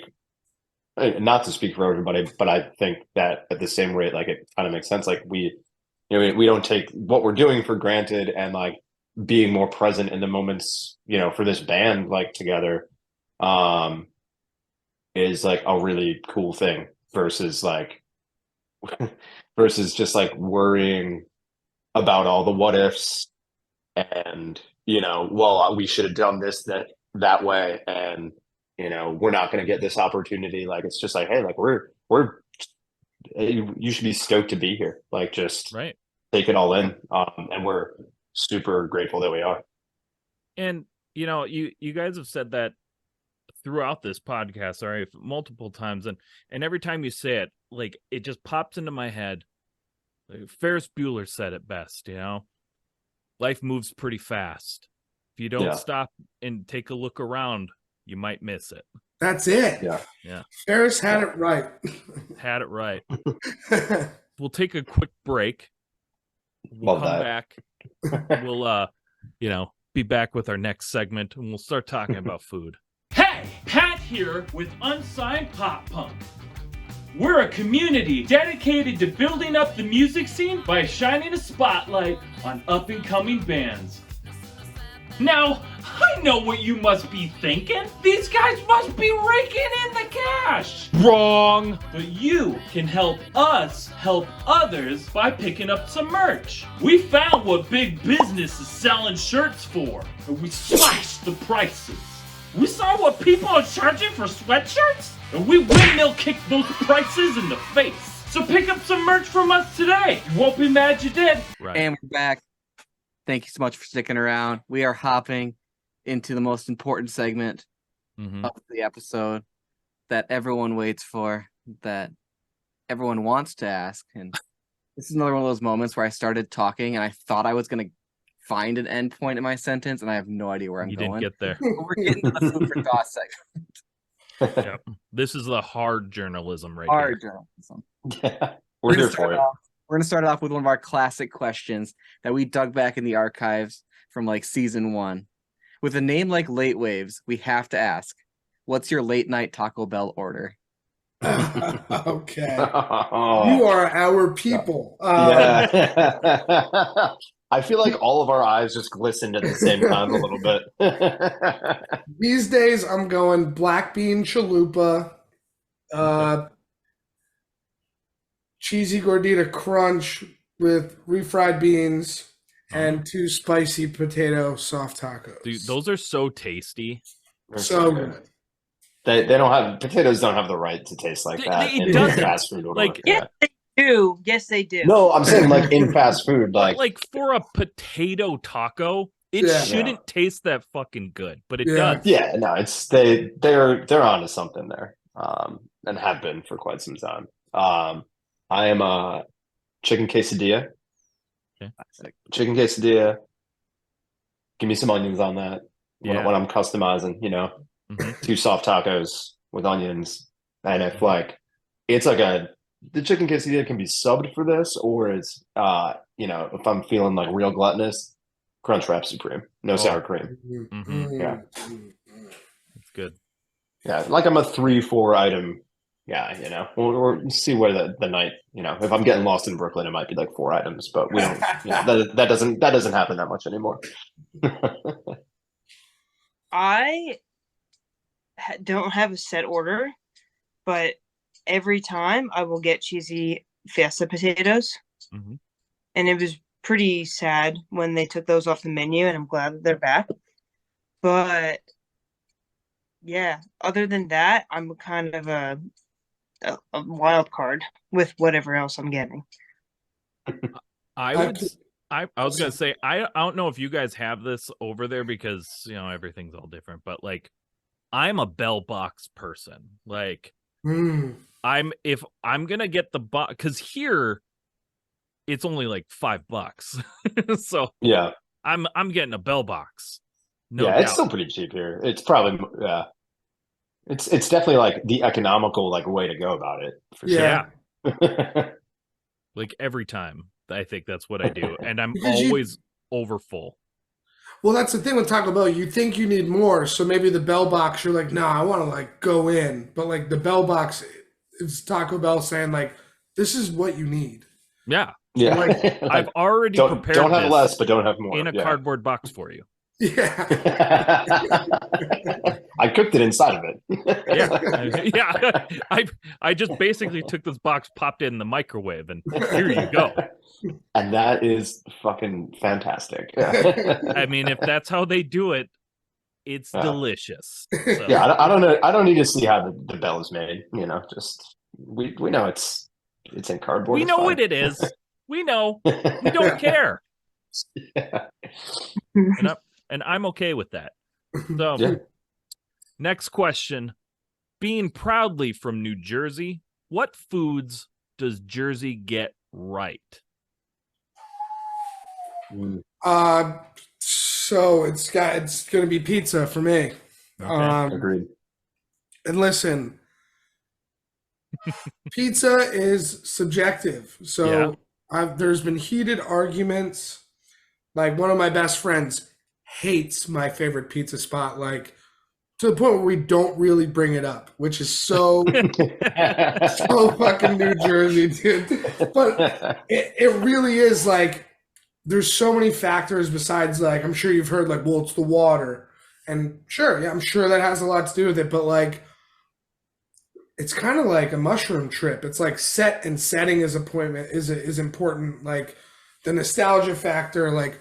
not to speak for everybody, but I think that at the same rate, like it kind of makes sense. Like we don't take what we're doing for granted, and like being more present in the moments, for this band, like together, is like a really cool thing versus just like worrying about all the what ifs and, well, we should have done this that way, and we're not going to get this opportunity. Like it's just like, hey, like you should be stoked to be here. Like just right. Take it all in, and we're super grateful that we are. And you guys have said that throughout this podcast, sorry, multiple times, and every time you say it, like it just pops into my head. Like Ferris Bueller said it best, life moves pretty fast. If you don't stop and take a look around, you might miss it. That's it. Yeah. Ferris had it right. Had it right. We'll take a quick break. We'll come back. We'll be back with our next segment, and we'll start talking about food. Hey, Pat here with Unsigned Pop Punk. We're a community dedicated to building up the music scene by shining a spotlight on up-and-coming bands. Now, I know what you must be thinking. These guys must be raking in the cash. Wrong. But you can help us help others by picking up some merch. We found what big business is selling shirts for, and we slashed the prices. We saw what people are charging for sweatshirts, and we windmill kicked those prices in the face. So pick up some merch from us today. You won't be mad you did. Right. And we're back. Thank you so much for sticking around. We are hopping into the most important segment of the episode that everyone waits for, that everyone wants to ask. And this is another one of those moments where I started talking and I thought I was going to find an end point in my sentence, and I have no idea where I'm going. You didn't get there. We're getting to the food for thought segment. Yep. This is the hard journalism right hard here. Journalism. Yeah, we're here for it. We're going to start off with one of our classic questions that we dug back in the archives from like season 1. With a name like Latewaves, we have to ask, what's your late night Taco Bell order? Okay. You are our people. Yeah. I feel like all of our eyes just glistened at the same time a little bit. These days, I'm going black bean chalupa, cheesy gordita crunch with refried beans, and 2 spicy potato soft tacos. Dude, those are so tasty. So good. They don't have, potatoes don't have the right to taste like that. It doesn't. Fast food order. Like, yes, they do. Yes, they do. No, I'm saying like in fast food, like for a potato taco, it shouldn't taste that fucking good, but it does. Yeah, no, it's they're onto something there, and have been for quite some time. I am a chicken quesadilla. Okay. Chicken quesadilla. Give me some onions on that when I'm customizing. 2 soft tacos with onions, and if like it's like the chicken quesadilla can be subbed for this, or it's if I'm feeling like real gluttonous, Crunchwrap Supreme, no sour cream. Yeah, it's good. Yeah, like I'm a 3-4 item guy. We'll see where the night. If I'm getting lost in Brooklyn, it might be like 4 items, but we don't. That doesn't happen that much anymore. I don't have a set order, but every time I will get cheesy Fiesta potatoes. And it was pretty sad when they took those off the menu, and I'm glad that they're back. But yeah, other than that, I'm kind of a wild card with whatever else I'm getting. I was gonna say I don't know if you guys have this over there because everything's all different, but like I'm a bell box person. Like if I'm gonna get the box, because here it's only like $5. So yeah, I'm getting a bell box. No yeah, doubt. It's still pretty cheap here. It's probably it's definitely like the economical like way to go about it. For sure. Yeah. Like every time I think that's what I do, and I'm always over full. Well, that's the thing with Taco Bell. You think you need more, so maybe the bell box, you're like, nah, I want to like go in. But like the bell box, it's Taco Bell saying like, this is what you need. Yeah. Yeah. So like, I've already prepared don't have this less, but don't have more. in a cardboard box for you. Yeah. I cooked it inside of it. Yeah. I just basically took this box, popped it in the microwave, and here you go. And that is fucking fantastic. I mean, if that's how they do it, it's delicious. So. Yeah, I don't know. I don't need to see how the bell is made. Just we know it's in cardboard. We know what it is. We know. We don't care. Yeah. And I'm okay with that. So, next question. Being proudly from New Jersey, what foods does Jersey get right? So it's gonna be pizza for me. Okay. Agreed. And listen, pizza is subjective. So there's been heated arguments. Like one of my best friends hates my favorite pizza spot, like to the point where we don't really bring it up, which is so fucking New Jersey, dude. But it really is like there's so many factors besides like I'm sure you've heard like, well, it's the water. And sure, yeah, I'm sure that has a lot to do with it, but like it's kind of like a mushroom trip. It's like set and setting is important. Like the nostalgia factor, like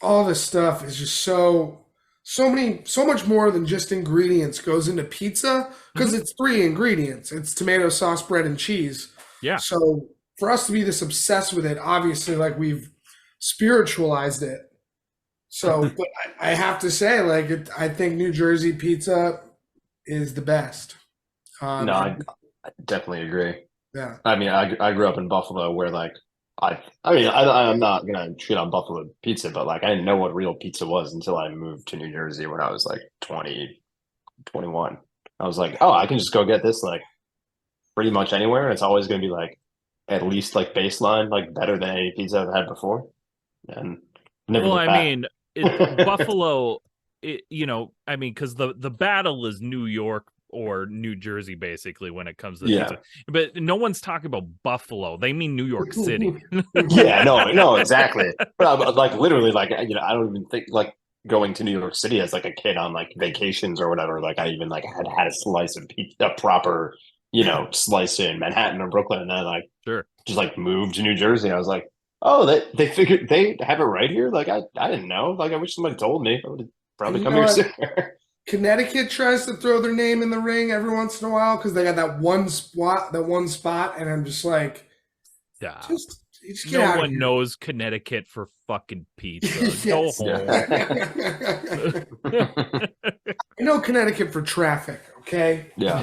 all this stuff is just so much more than just ingredients goes into pizza because it's 3 ingredients. It's tomato sauce, bread, and cheese. Yeah. So for us to be this obsessed with it, obviously, like we've spiritualized it. So, but I have to say, like, I think New Jersey pizza is the best. No, I definitely agree. Yeah. I mean, I grew up in Buffalo where like I'm not gonna shit on Buffalo pizza, but like I didn't know what real pizza was until I moved to New Jersey when I was like 20, 21. I was like, oh, I can just go get this like pretty much anywhere. And it's always gonna be like at least like baseline, like better than any pizza I've had before. And never. Well, I mean, Buffalo, I mean, because the battle is New York or New Jersey, basically, when it comes to pizza. But no one's talking about Buffalo. They mean New York City. Yeah, no, exactly. But like literally, like I don't even think like going to New York City as like a kid on like vacations or whatever. Like I even like had a slice of pizza, a proper slice in Manhattan or Brooklyn, and then like just like moved to New Jersey. I was like, oh, they figured they have it right here. Like I didn't know. Like I wish somebody told me. I would have probably come here sooner. Connecticut tries to throw their name in the ring every once in a while because they got that one spot, and I'm just like, just get no out one of here. knows Connecticut for fucking pizza. Go home. I know Connecticut for traffic. Okay. Yeah.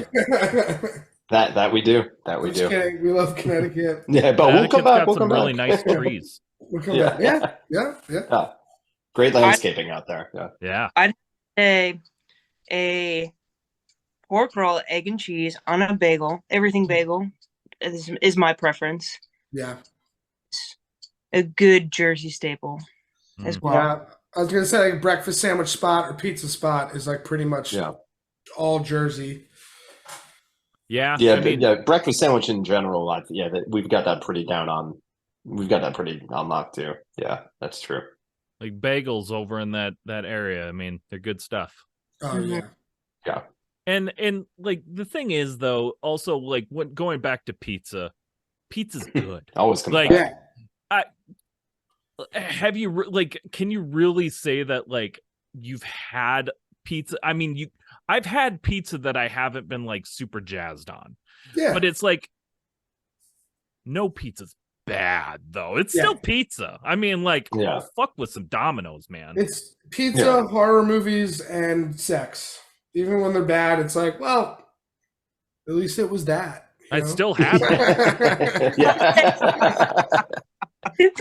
That we do. That we do. Kidding. We love Connecticut. Yeah, but we'll come back. Got some really nice trees. We'll come back. Yeah. Great landscaping out there. Yeah. I'd say a pork roll, egg and cheese on a bagel. Everything bagel is my preference. Yeah. a good Jersey staple as well. Yeah, I was gonna say like breakfast sandwich spot or pizza spot is like pretty much all Jersey. Yeah, yeah, I mean, breakfast sandwich in general. We've got that pretty down on. We've got that pretty on lock too. Yeah, that's true. like bagels over in that area. I mean, they're good stuff. Oh yeah. Yeah. And like the thing is though, also like when going back to pizza's good. Always comes like back. have you like can you really say that like you've had pizza? I mean, I've had pizza that I haven't been like super jazzed on. Yeah. But it's like no pizza's bad though. It's still pizza. I mean, like fuck with some Domino's, man. It's pizza, horror movies, and sex. Even when they're bad, it's like, well, at least it was that. I'd still have it.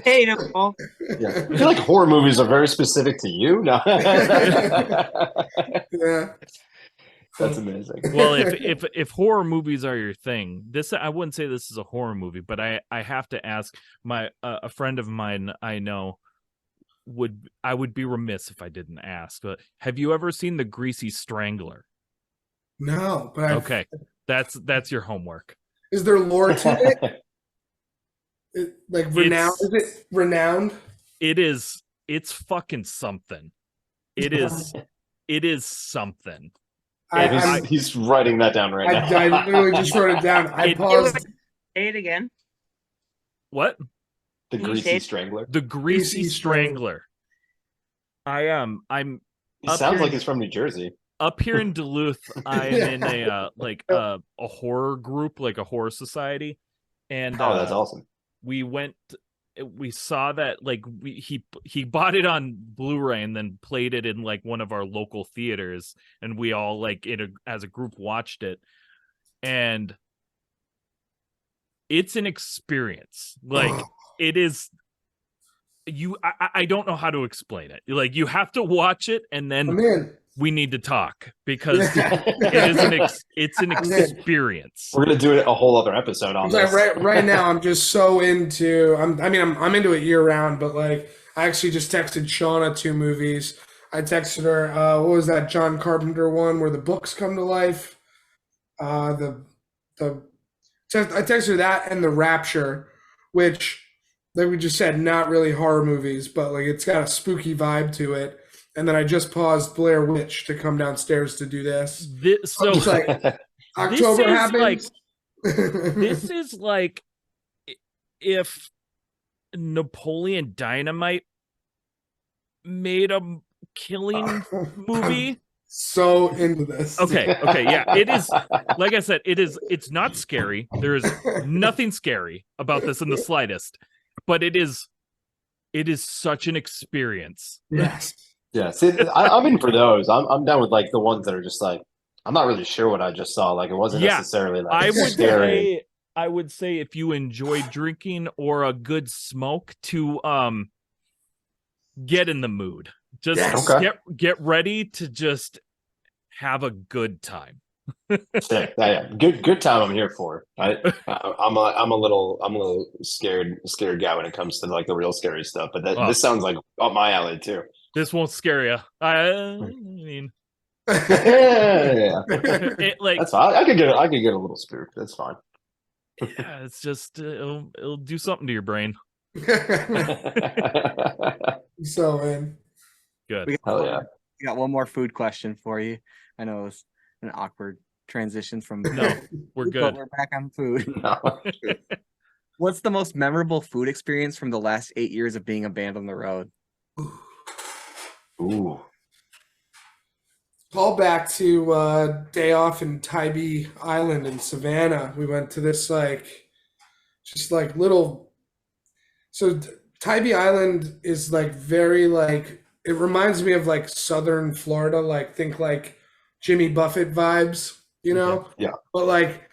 Painful. I feel like horror movies are very specific to you. No. Yeah. That's amazing. Well, if horror movies are your thing, I wouldn't say this is a horror movie, but I have to ask a friend of mine I know I would be remiss if I didn't ask. But have you ever seen The Greasy Strangler? No, but okay, that's your homework. Is there lore to it? Like renowned? Is it renowned? It's fucking something. It is something. He's writing that down right now. I literally just wrote it down. I paused. Say it again. What? The Greasy Strangler. The Greasy Strangler. I'm. He sounds like he's from New Jersey. Up here in Duluth, I'm in a horror group, like a horror society, and that's awesome. We saw that like he bought it on Blu-ray and then played it in like one of our local theaters, and we all like as a group watched it, and it's an experience. Like it is. I don't know how to explain it. Like you have to watch it and then we need to talk because it's an experience. We're gonna do a whole other episode on this. Right now, I'm just so into. I'm into it year round. But like, I actually just texted Shauna 2 movies. I texted her. What was that John Carpenter one where the books come to life? I texted her that and The Rapture, which, like we just said, not really horror movies, but like it's got a spooky vibe to it. And then I just paused Blair Witch to come downstairs to do this. So like, October happens. This is like if Napoleon Dynamite made a killing movie. So into this. Okay, yeah. It is, like I said, it's not scary. There is nothing scary about this in the slightest, but it is such an experience. Yes. Yeah, see, I'm in for those. I'm down with like the ones that are just like I'm not really sure what I just saw. Like it wasn't necessarily like scary. I would say if you enjoy drinking or a good smoke, to get in the mood. Just get ready to just have a good time. Yeah. Good time. I'm here for. I'm a little scared guy when it comes to like the real scary stuff. But this sounds like up my alley too. This won't scare you. I mean, yeah. That's fine. I could get a little spooked. That's fine. Yeah, it's just it'll do something to your brain. So in. Good. Hell yeah. We got one more food question for you. I know it was an awkward transition from. No, we're good. But we're back on food. No. What's the most memorable food experience from the last 8 years of being a band on the road? Ooh. Call back to day off in Tybee Island in Savannah. We went to this little. So Tybee Island is like very like it reminds me of like southern Florida, like think like Jimmy Buffett vibes, you know? Yeah. But like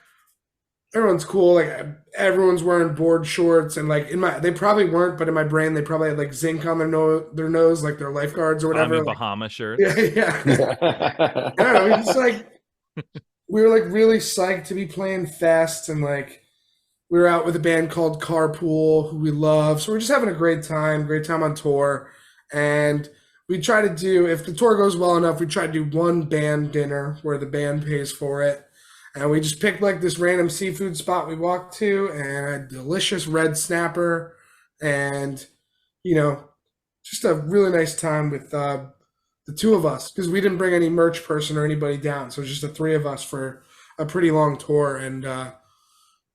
everyone's cool, like everyone's wearing board shorts and like they probably weren't, but in my brain they probably had like zinc on their nose, like their lifeguards or whatever. Bahama shirt. Yeah. I don't know. We were like really psyched to be playing fest and like We were out with a band called Carpool, who we love. So we're just having a great time on tour. And we try to do, if the tour goes well enough, we try to do one band dinner where the band pays for it. And we just picked like this random seafood spot we walked to and a delicious red snapper and, just a really nice time with the two of us because we didn't bring any merch person or anybody down. So it was just the three of us for a pretty long tour. And it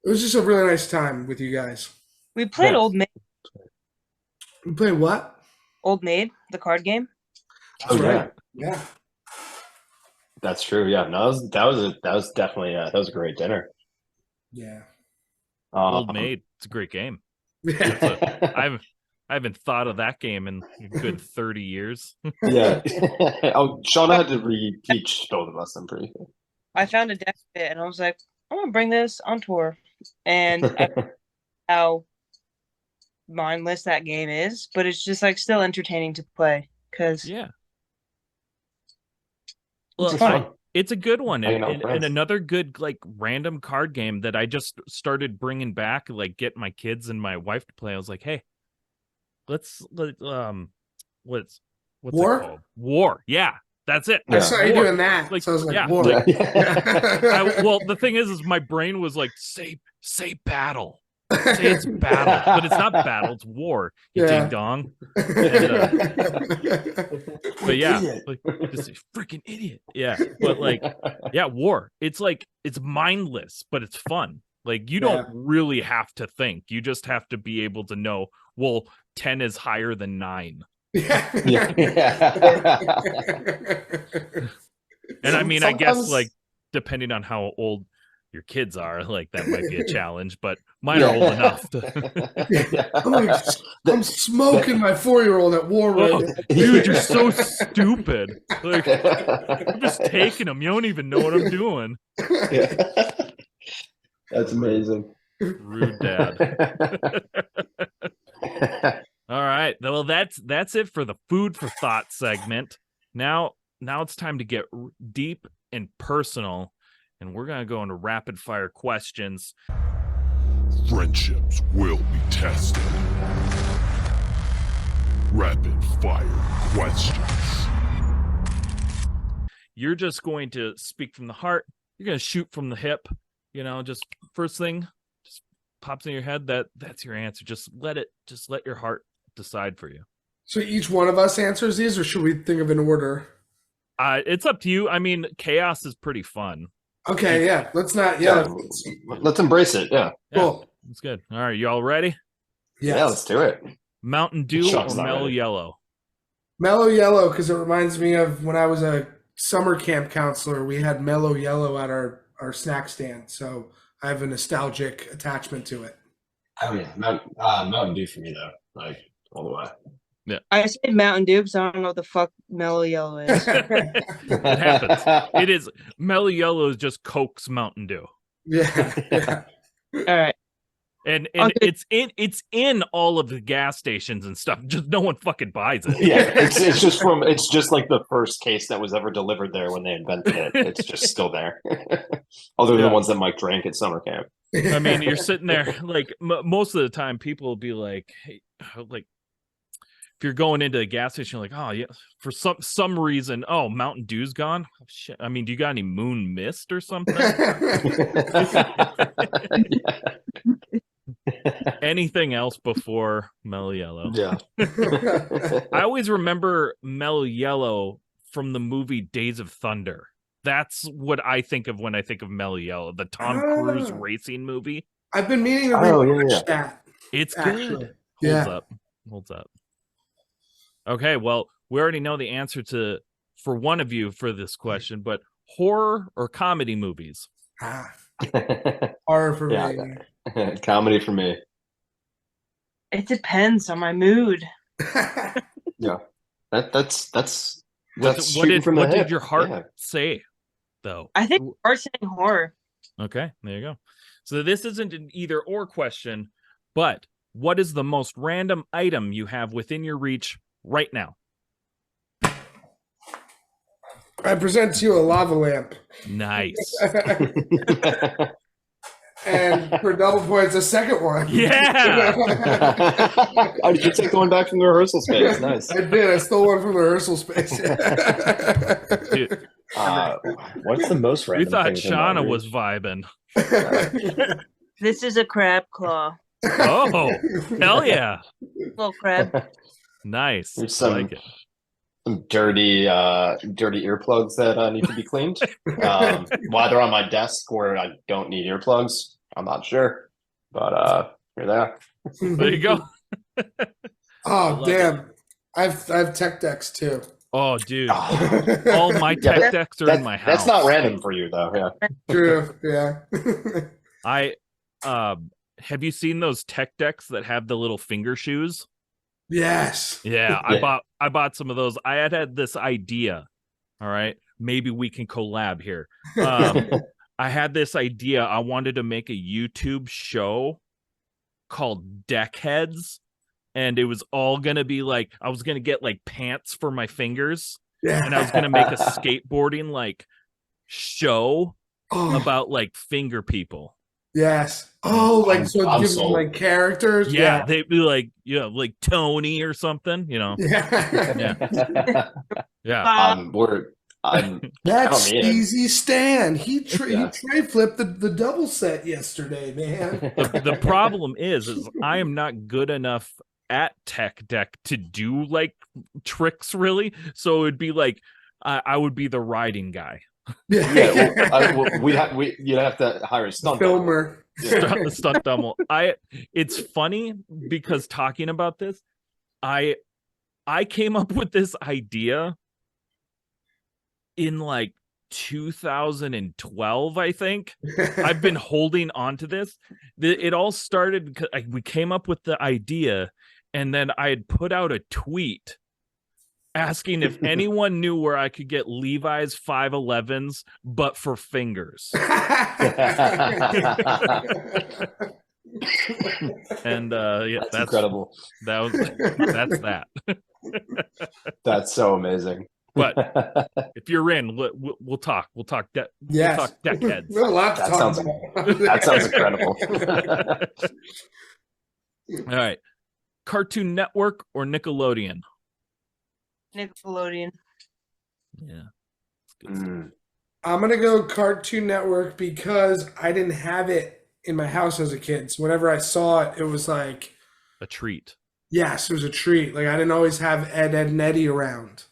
was just a really nice time with you guys. We played Old Maid. We played what? Old Maid, the card game. That's right. Yeah. That's true. Yeah. No, that was definitely that was a great dinner. Yeah. Old Maid. It's a great game. I haven't thought of that game in a good 30 years. Yeah. Shauna had to re-teach both of us, I'm pretty sure. I found a deck of it and I was like, I'm gonna bring this on tour. And how mindless that game is, but it's just like still entertaining to play because well, it's a good one and another good like random card game that I just started bringing back, like get my kids and my wife to play. I was like, hey, what's War? it called? War. Yeah, that's it. I saw you doing that. Like, so I was like, yeah, War. well, the thing is my brain was like, say battle. Say it's battle, but it's not battle, it's war. You ding dong. And, but yeah, like just a freaking idiot. Yeah, but like, yeah, war. It's like it's mindless, but it's fun. Like you don't really have to think. You just have to be able to know. Well, 10 is higher than 9. And I mean, I guess like depending on how old your kids are, like that might be a challenge, but mine are old enough I'm smoking my 4-year-old at war right now. Dude, you're so stupid. Like I'm just taking them. You don't even know what I'm doing. That's amazing. Rude dad. All right. Well, that's it for the food for thought segment. Now it's time to get deep and personal. And we're going to go into rapid fire questions. Friendships will be tested. Rapid fire questions. You're just going to speak from the heart. You're going to shoot from the hip. Just first thing just pops in your head. That's your answer. Just let your heart decide for you. So each one of us answers these, or should we think of an order? It's up to you. I mean, chaos is pretty fun. Okay, yeah. Let's not. Let's embrace it. Yeah. Cool. That's good. All right, you all ready? Yes. Yeah, let's do it. Mountain Dew or Mellow Yellow? Mellow Yellow, because it reminds me of when I was a summer camp counselor. We had Mellow Yellow at our snack stand, so I have a nostalgic attachment to it. Oh yeah, Mountain Dew for me though, like all the way. Yeah, I said Mountain Dew because I don't know what the fuck Mellow Yellow is. It happens. It is Mellow Yellow is just Coke's Mountain Dew. Yeah. All right. And okay. it's in all of the gas stations and stuff. Just no one fucking buys it. Yeah, it's just like the first case that was ever delivered there when they invented it. It's just still there. Other than the ones that Mike drank at summer camp. I mean, you're sitting there like most of the time, people will be like, "Hey, like." If you're going into a gas station, you're like, oh yeah, for some reason, oh, Mountain Dew's gone. Oh, shit. I mean, do you got any Moon Mist or something? Anything else before Mellow Yellow? Yeah. I always remember Mellow Yellow from the movie Days of Thunder. That's what I think of when I think of Mellow Yellow, the Tom Cruise racing movie. I've been meaning to rewatch that. It's good. Holds up. Okay, well, we already know the answer for one of you for this question, but horror or comedy movies? Horror for me. Comedy for me. It depends on my mood. Yeah, that's what did your heart say, though? I think heart saying horror. Okay, there you go. So this isn't an either or question, but what is the most random item you have within your reach right now? I present to you a lava lamp. Nice. And for double points, a second one. Yeah. Oh, did you take the one back from the rehearsal space? Nice. I did. I stole one from the rehearsal space. Dude, What's the most we random thought thing from Shauna Audrey? was vibing. This is a crab claw. Oh, hell yeah. Little crab. Nice. There's I like it. some dirty earplugs that need to be cleaned. Why they're on my desk where I don't need earplugs, I'm not sure. But here they are. There you go. Oh damn! I've tech decks too. Oh, dude. All my tech decks are in my house. That's not random for you, though. Yeah. True. Yeah. I have you seen those tech decks that have the little finger shoes? Yes. Yeah, I bought some of those. I had this idea. All right, maybe we can collab here. I had this idea. I wanted to make a YouTube show called Deckheads, and it was all gonna be like I was gonna get like pants for my fingers, Yeah. and I was gonna make a skateboarding like show about like finger people. Yes. Oh, like so it gives them sold. like characters. Yeah, they'd be like, like Tony or something, Yeah. Yeah. That's I don't mean it. easy Stan. He tray flipped the double set yesterday, man. The problem is I am not good enough at tech deck to do like tricks really. So it would be like I would be the riding guy. You'd have to hire a stunt filmer. Stunt double. It's funny because talking about this, I came up with this idea in like 2012, I think. I've been holding on to this. It all started because we came up with the idea, and then I had put out a tweet asking if anyone knew where I could get Levi's 511s, but for fingers. And that's incredible. That's that. That's so amazing. But if you're in, we'll talk. We'll talk. Yes. We'll talk deckheads. We have a lot to talk about. That sounds incredible. All right, Cartoon Network or Nickelodeon? Nickelodeon. Yeah. I'm gonna go Cartoon Network because I didn't have it in my house as a kid. So whenever I saw it, it was like a treat. Yes, it was a treat. Like I didn't always have Ed, Ed, and Eddie around,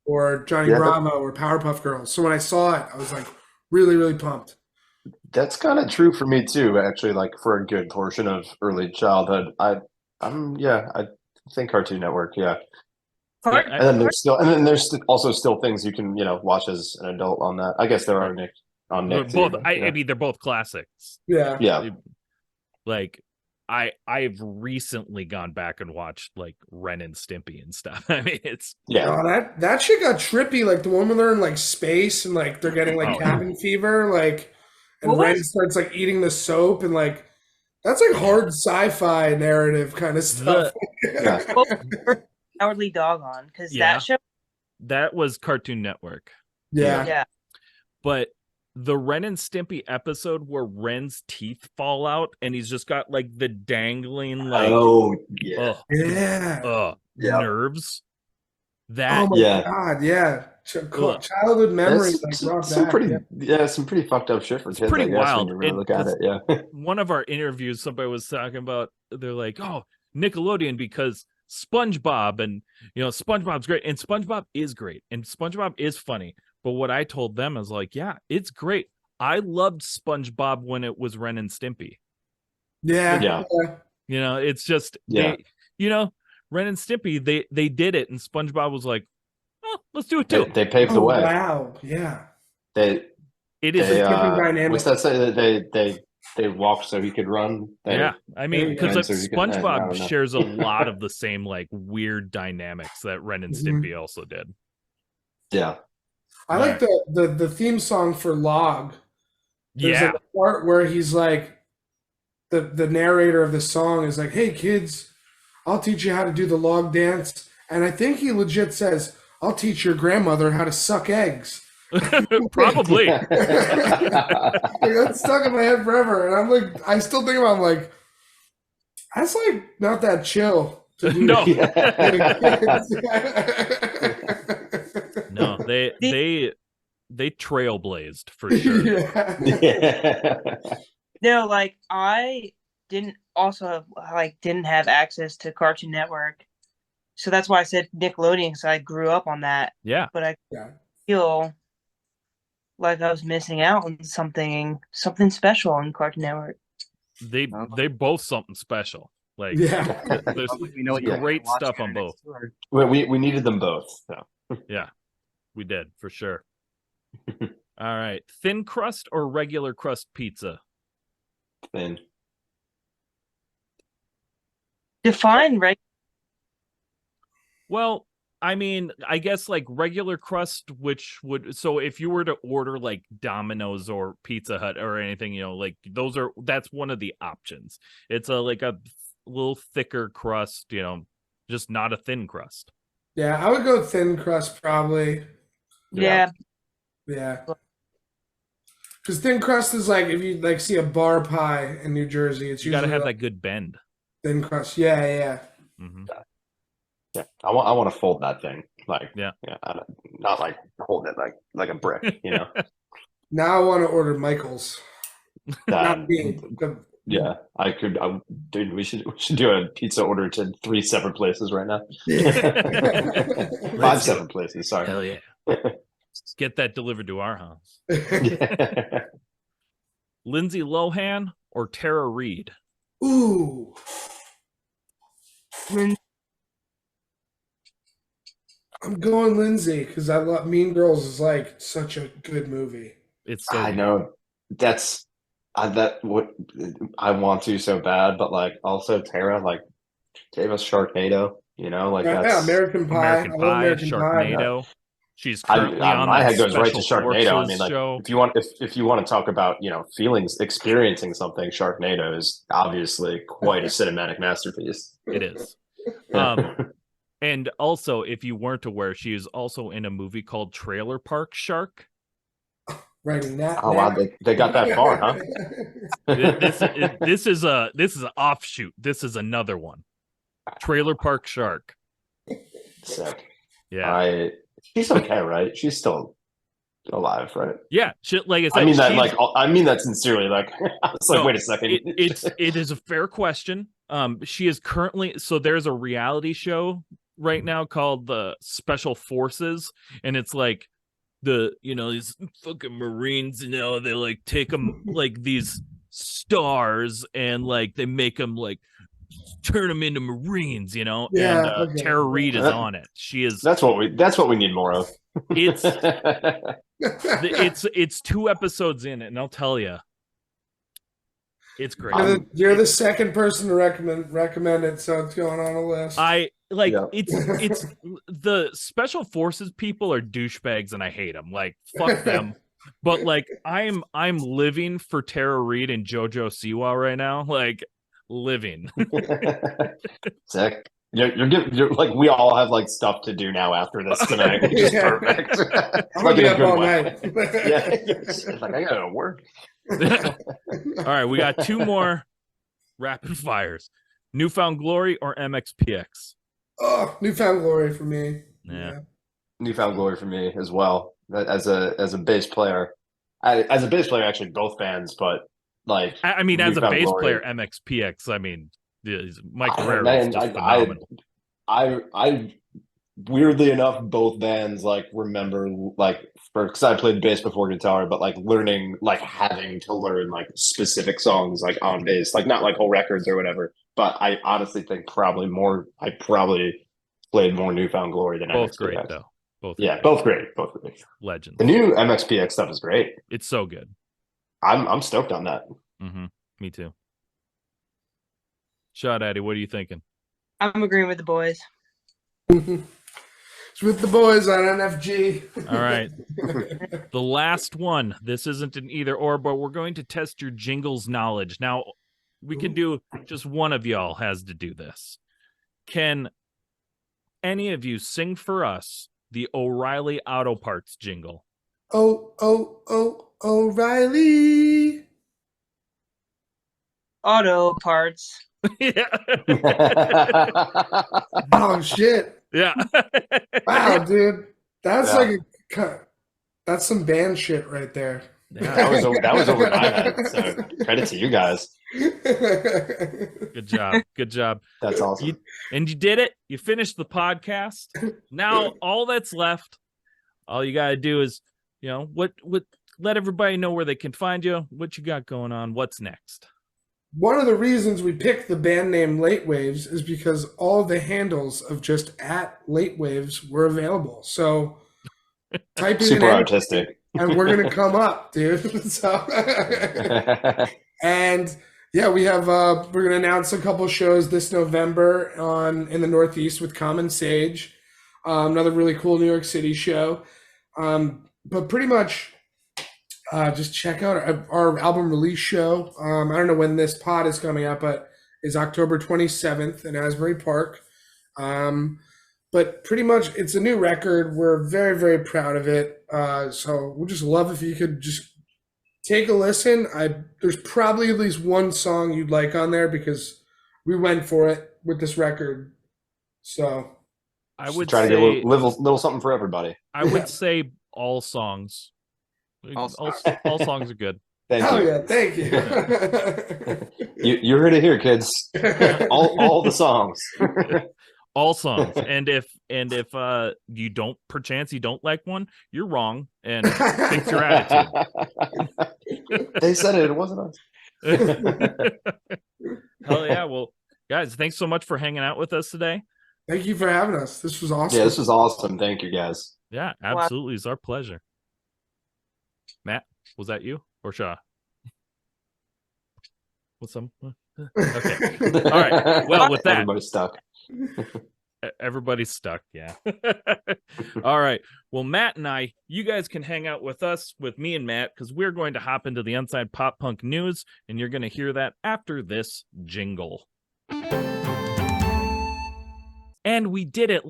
or Johnny Bravo, or Powerpuff Girls. So when I saw it, I was like really, really pumped. That's kind of true for me too. Actually, like for a good portion of early childhood, I think Cartoon Network. Yeah. And then there's also still things you can watch as an adult on that. I guess there are Nick on Nick too. I mean, they're both classics. Yeah. Like I've recently gone back and watched like Ren and Stimpy and stuff. I mean, it's that shit got trippy. Like the one where they're in like space and like they're getting like cabin fever, like, and Ren starts like eating the soap and like that's like hard sci-fi narrative kind of stuff. Cowardly Dog on because that was Cartoon Network. Yeah. But the Ren and Stimpy episode where Ren's teeth fall out and he's just got like the dangling like nerves. That God, yeah. Childhood memory. Some pretty fucked up shit for kids. Pretty wild. When you really look at it. Yeah. One of our interviews, somebody was talking about. They're like, "Oh, Nickelodeon because SpongeBob and SpongeBob's great and SpongeBob is great and SpongeBob is funny." But what I told them is like, yeah, it's great. I loved SpongeBob when it was Ren and Stimpy. Yeah. It's just Ren and Stimpy, they did it, and SpongeBob was like, "Oh, let's do it too." They paved the way. Wow, yeah. It is a different dynamic. What's that say? They walked so he could run. I mean, because SpongeBob shares a lot of the same like weird dynamics that Ren and Stimpy also did. Yeah. I like the theme song for Log. There's like a part where he's like, the narrator of the song is like, "Hey kids, I'll teach you how to do the log dance." And I think he legit says, "I'll teach your grandmother how to suck eggs." Probably. Like, that's stuck in my head forever, and I'm like, I still think about, I'm like, that's like not that chill to do. No. No, No, they trailblazed for sure. Yeah. No, like I didn't have access to Cartoon Network, so that's why I said Nickelodeon, because I grew up on that. Yeah, But I Yeah. feel like I was missing out on something special on Cartoon Network. they both something special. Like, Yeah. there's We know what you're great watching stuff our on next both. tour. we needed them both. So. Yeah, we did for sure. All right, thin crust or regular crust pizza? Thin. Define right. Well, I mean, I guess like regular crust, which would, so if you were to order like Domino's or Pizza Hut or anything, like that's one of the options. It's like a little thicker crust, just not a thin crust. Yeah, I would go thin crust probably. Yeah. Yeah. Because thin crust is like if you like see a bar pie in New Jersey, it's You got to usually have like that good bend. thin crust. Yeah, yeah. Mm-hmm. Yeah, I want to fold that thing, like not like hold it like a brick, Now I want to order Michael's. Not me. Yeah, I could. Dude, we should do a pizza order to 3 separate places right now. 5 separate places. Sorry. Hell yeah. Get that delivered to our house. Lindsay Lohan or Tara Reid? Ooh. I'm going Lindsay because I love Mean Girls is like such a good movie. It's so I good. know that's what I want to so bad, but like also Tara like gave us Sharknado, like that's American Pie. I love American Sharknado. Pie. She's currently on my that head goes right to Special Sharknado. I Forces mean, like show. if you want to talk about feelings, experiencing something, Sharknado is obviously quite a cinematic masterpiece. It is. And also, if you weren't aware, she is also in a movie called Trailer Park Shark. Writing that. Oh wow, they got that far, huh? This is an offshoot. This is another one. Trailer Park Shark. Sick. Yeah. She's okay, right? She's still alive, right? Yeah. Like I said, I mean that sincerely. Like I was like, no, wait a second. It is a fair question. She is currently, so there's a reality show right now called the Special Forces, and it's like these fucking Marines, they like take them like these stars and like they make them like turn them into Marines, Yeah, and okay. Tara Reid is on it. She is. That's what we need more of. It's 2 episodes in it, and I'll tell you, it's great. You're the second person to recommend it, so it's going on a list. It's the Special Forces people are douchebags, and I hate them. Like, fuck them. But like, I'm living for Tara Reid and JoJo Siwa right now. Like, living. Sick. You're like, we all have like stuff to do now after this tonight, which is perfect. I'm gonna be up all night. Yeah, like I gotta work. All right, we got 2 more rapid fires. Newfound Glory or MXPX? Oh, Newfound Glory for me. Yeah. Newfound Glory for me as well. As a bass player, actually both bands, but like I mean, as a bass player, MXPX. I mean, Mike Herrera is just phenomenal. I weirdly enough, both bands like remember like because I played bass before guitar, but like learning, like having to learn like specific songs like on bass, like not like whole records or whatever. But I honestly think I probably played more Newfound Glory than both MXPX. Great though. Both great. Legends. The new MXPX stuff is great. It's so good. I'm stoked on that. Mm-hmm. Me too. Shot Addy, what are you thinking? I'm agreeing with the boys. It's with the boys on NFG. All right. The last one. This isn't an either or, but we're going to test your jingles knowledge. Now, we can do, just one of y'all has to do this. Can any of you sing for us the O'Reilly Auto Parts jingle? O'Reilly. Auto parts. Yeah. Oh shit! Yeah. Wow, dude, that's Yeah. like that's some band shit right there. Yeah. That was over my head. So credit to you guys. Good job. Good job. That's awesome. You did it. You finished the podcast. Now all that's left, all you gotta do is, what let everybody know where they can find you, what you got going on, what's next. One of the reasons we picked the band name Latewaves is because all the handles of just at Latewaves were available. So type in super artistic, and we're gonna come up, dude. So and yeah, we have we're gonna announce a couple shows this November in the Northeast with Common Sage, another really cool New York City show. But pretty much just check out our album release show. I don't know when this pod is coming out, but it's October 27th in Asbury Park. But pretty much it's a new record. We're very, very proud of it. So we'd just love if you could just take a listen. There's probably at least one song you'd like on there because we went for it with this record. So I would try to say get a little something for everybody. I would say all songs. All songs are good. Thank you. Yeah, thank you. You heard it here, kids. all the songs. All songs. And if you don't like one, you're wrong and fix your attitude. They said it wasn't us. Hell yeah. Well, guys, thanks so much for hanging out with us today. Thank you for having us. This was awesome. Yeah, this was awesome. Thank you, guys. Yeah, absolutely. It's our pleasure. Matt, was that you or Shaw? What's some? Okay. All right. Well, with that, everybody's stuck. Yeah. All right. Well, Matt and you guys can hang out with us, with me and Matt, because we're going to hop into the Unsigned Pop Punk News, and you're going to hear that after this jingle. And we did it.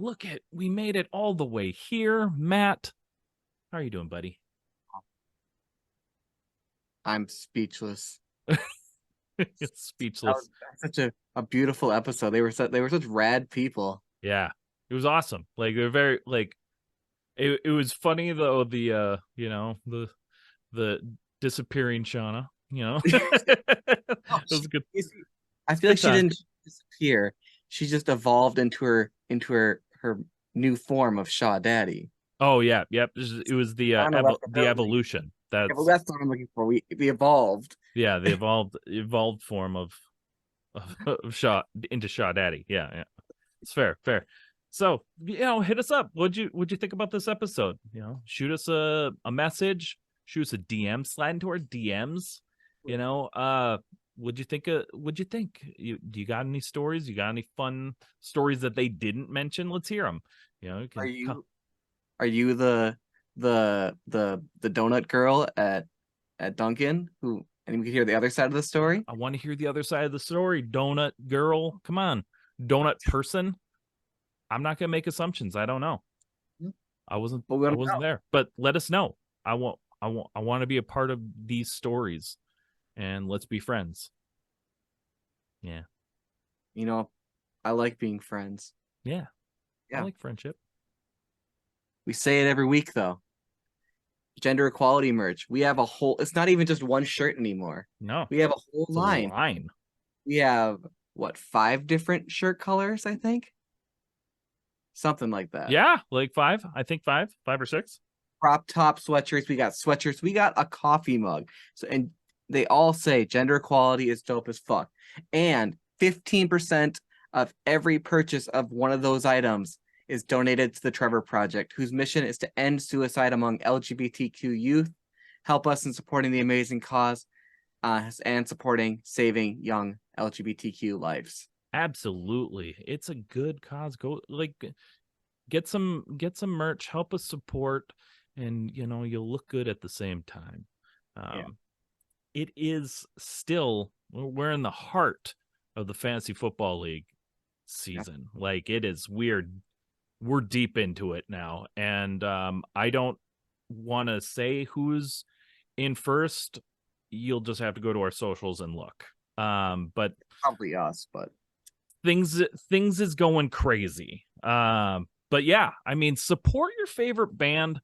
We made it all the way here. Matt, how are you doing, buddy? I'm speechless. It's speechless. That was such a beautiful episode. They were such rad people. Yeah, it was awesome. Like they're very like. It was funny though. The the disappearing Shauna. It was good. I feel like she didn't disappear. She just evolved into her new form of Shaw Daddy. Oh yeah, yep. It was the evolution. That's what I'm looking for. We evolved. Yeah, the evolved form of Shaw into Shaw Daddy. Yeah. It's fair. So, hit us up. What'd you think about this episode? Shoot us a message, shoot us a DM, slide into our DMs. What'd you think? Do you got any stories? You got any fun stories that they didn't mention? Let's hear them. Are you the donut girl at Duncan and we can hear the other side of the story? I want to hear the other side of the story. Donut girl, come on. Donut person. I'm not gonna make assumptions. I don't know. I wasn't there. But let us know. I want to be a part of these stories, and let's be friends. Yeah. I like being friends. Yeah. I like friendship. We say it every week though. Gender equality merch. We have it's not even just one shirt anymore. No. We have a whole line. We have 5 different shirt colors, I think. Something like that. Yeah, like 5. I think 5 or 6. Crop top sweatshirts. We got sweatshirts. We got a coffee mug. And they all say gender equality is dope as fuck. And 15% of every purchase of one of those items is donated to the Trevor Project, whose mission is to end suicide among LGBTQ youth, help us in supporting the amazing cause, and supporting saving young LGBTQ lives. Absolutely. It's a good cause. Go get some merch, help us support, and you'll look good at the same time. It is still, we're in the heart of the Fantasy Football League season. Like, it is weird. We're deep into it now, and I don't want to say who's in first, you'll just have to go to our socials and look. But probably us, but things is going crazy. But yeah, I mean, support your favorite band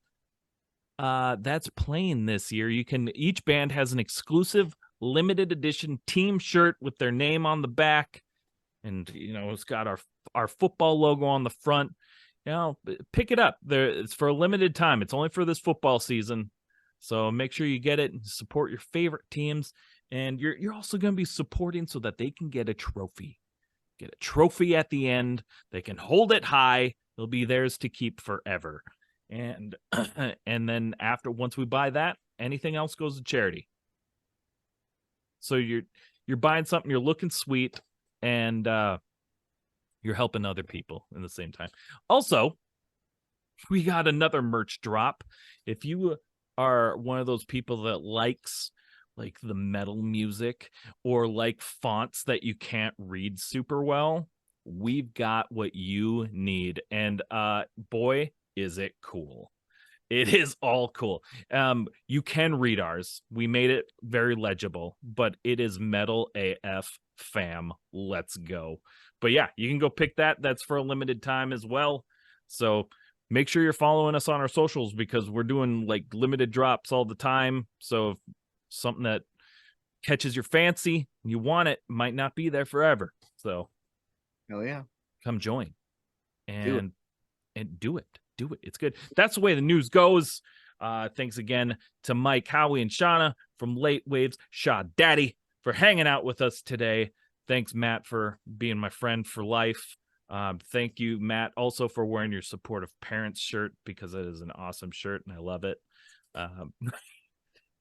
that's playing this year. Each band has an exclusive limited edition team shirt with their name on the back, and it's got our football logo on the front. Pick it up. It's for a limited time. It's only for this football season, so make sure you get it and support your favorite teams. And you're also going to be supporting so that they can get a trophy. Get a trophy at the end. They can hold it high. It'll be theirs to keep forever. And and then once we buy that, anything else goes to charity. So you're buying something, you're looking sweet, and you're helping other people in the same time. Also, we got another merch drop. If you are one of those people that likes like the metal music or like fonts that you can't read super well, we've got what you need. And boy, is it cool. It is all cool. You can read ours. We made it very legible, but it is metal AF fam. Let's go. But yeah, you can go pick that. That's for a limited time as well. So make sure you're following us on our socials because we're doing like limited drops all the time. So if something that catches your fancy, you want it, might not be there forever. So hell yeah, come join and do it. Do it. It's good. That's the way the news goes. Thanks again to Mike, Howie, and Shauna from Latewaves, Shaw Daddy, for hanging out with us today. Thanks, Matt, for being my friend for life. Thank you, Matt, also for wearing your Supportive Parents shirt because it is an awesome shirt and I love it.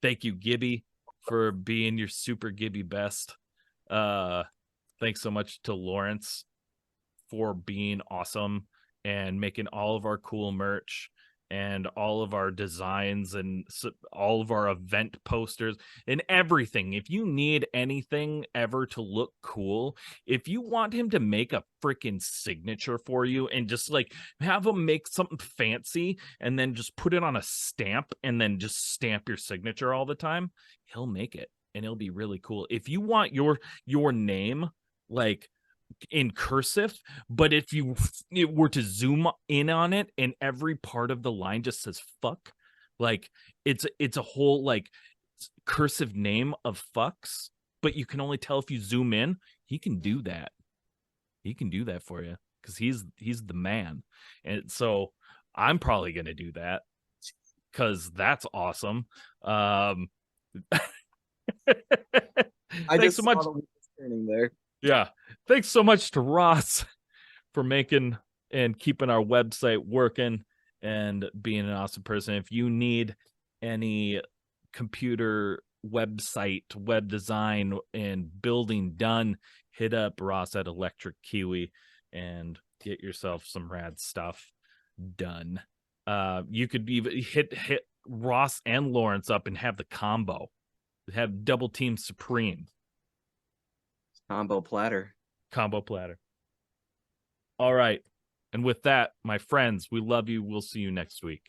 Thank you, Gibby, for being your super Gibby best. Thanks so much to Lawrence for being awesome and making all of our cool merch and all of our designs and all of our event posters and everything. If you need anything ever to look cool, if you want him to make a freaking signature for you and just like have him make something fancy and then just put it on a stamp and then just stamp your signature all the time, he'll make it and it'll be really cool. If you want your name like in cursive, but if you were to zoom in on it and every part of the line just says fuck, like it's a whole like cursive name of fucks, but you can only tell if you zoom in, he can do that for you because he's the man. And so I'm probably gonna do that because that's awesome. Thanks so much. There. Yeah. Thanks so much to Ross for making and keeping our website working and being an awesome person. If you need any computer website, web design, and building done, hit up Ross at Electric Kiwi and get yourself some rad stuff done. You could even hit Ross and Lawrence up and have the combo. Have double team supreme. Combo platter. All right. And with that, my friends, we love you. We'll see you next week.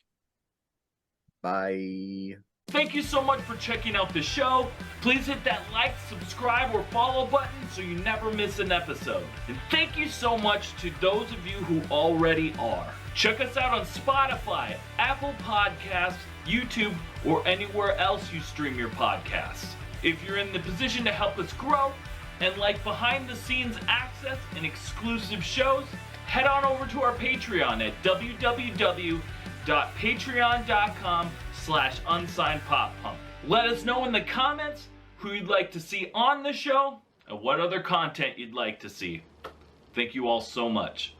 Bye. Thank you so much for checking out the show. Please hit that like, subscribe, or follow button so you never miss an episode. And thank you so much to those of you who already are. Check us out on Spotify, Apple Podcasts, YouTube, or anywhere else you stream your podcasts. If you're in the position to help us grow and like behind the scenes access and exclusive shows, head on over to our Patreon at www.patreon.com/unsignedpoppunk. Let us know in the comments who you'd like to see on the show and what other content you'd like to see. Thank you all so much.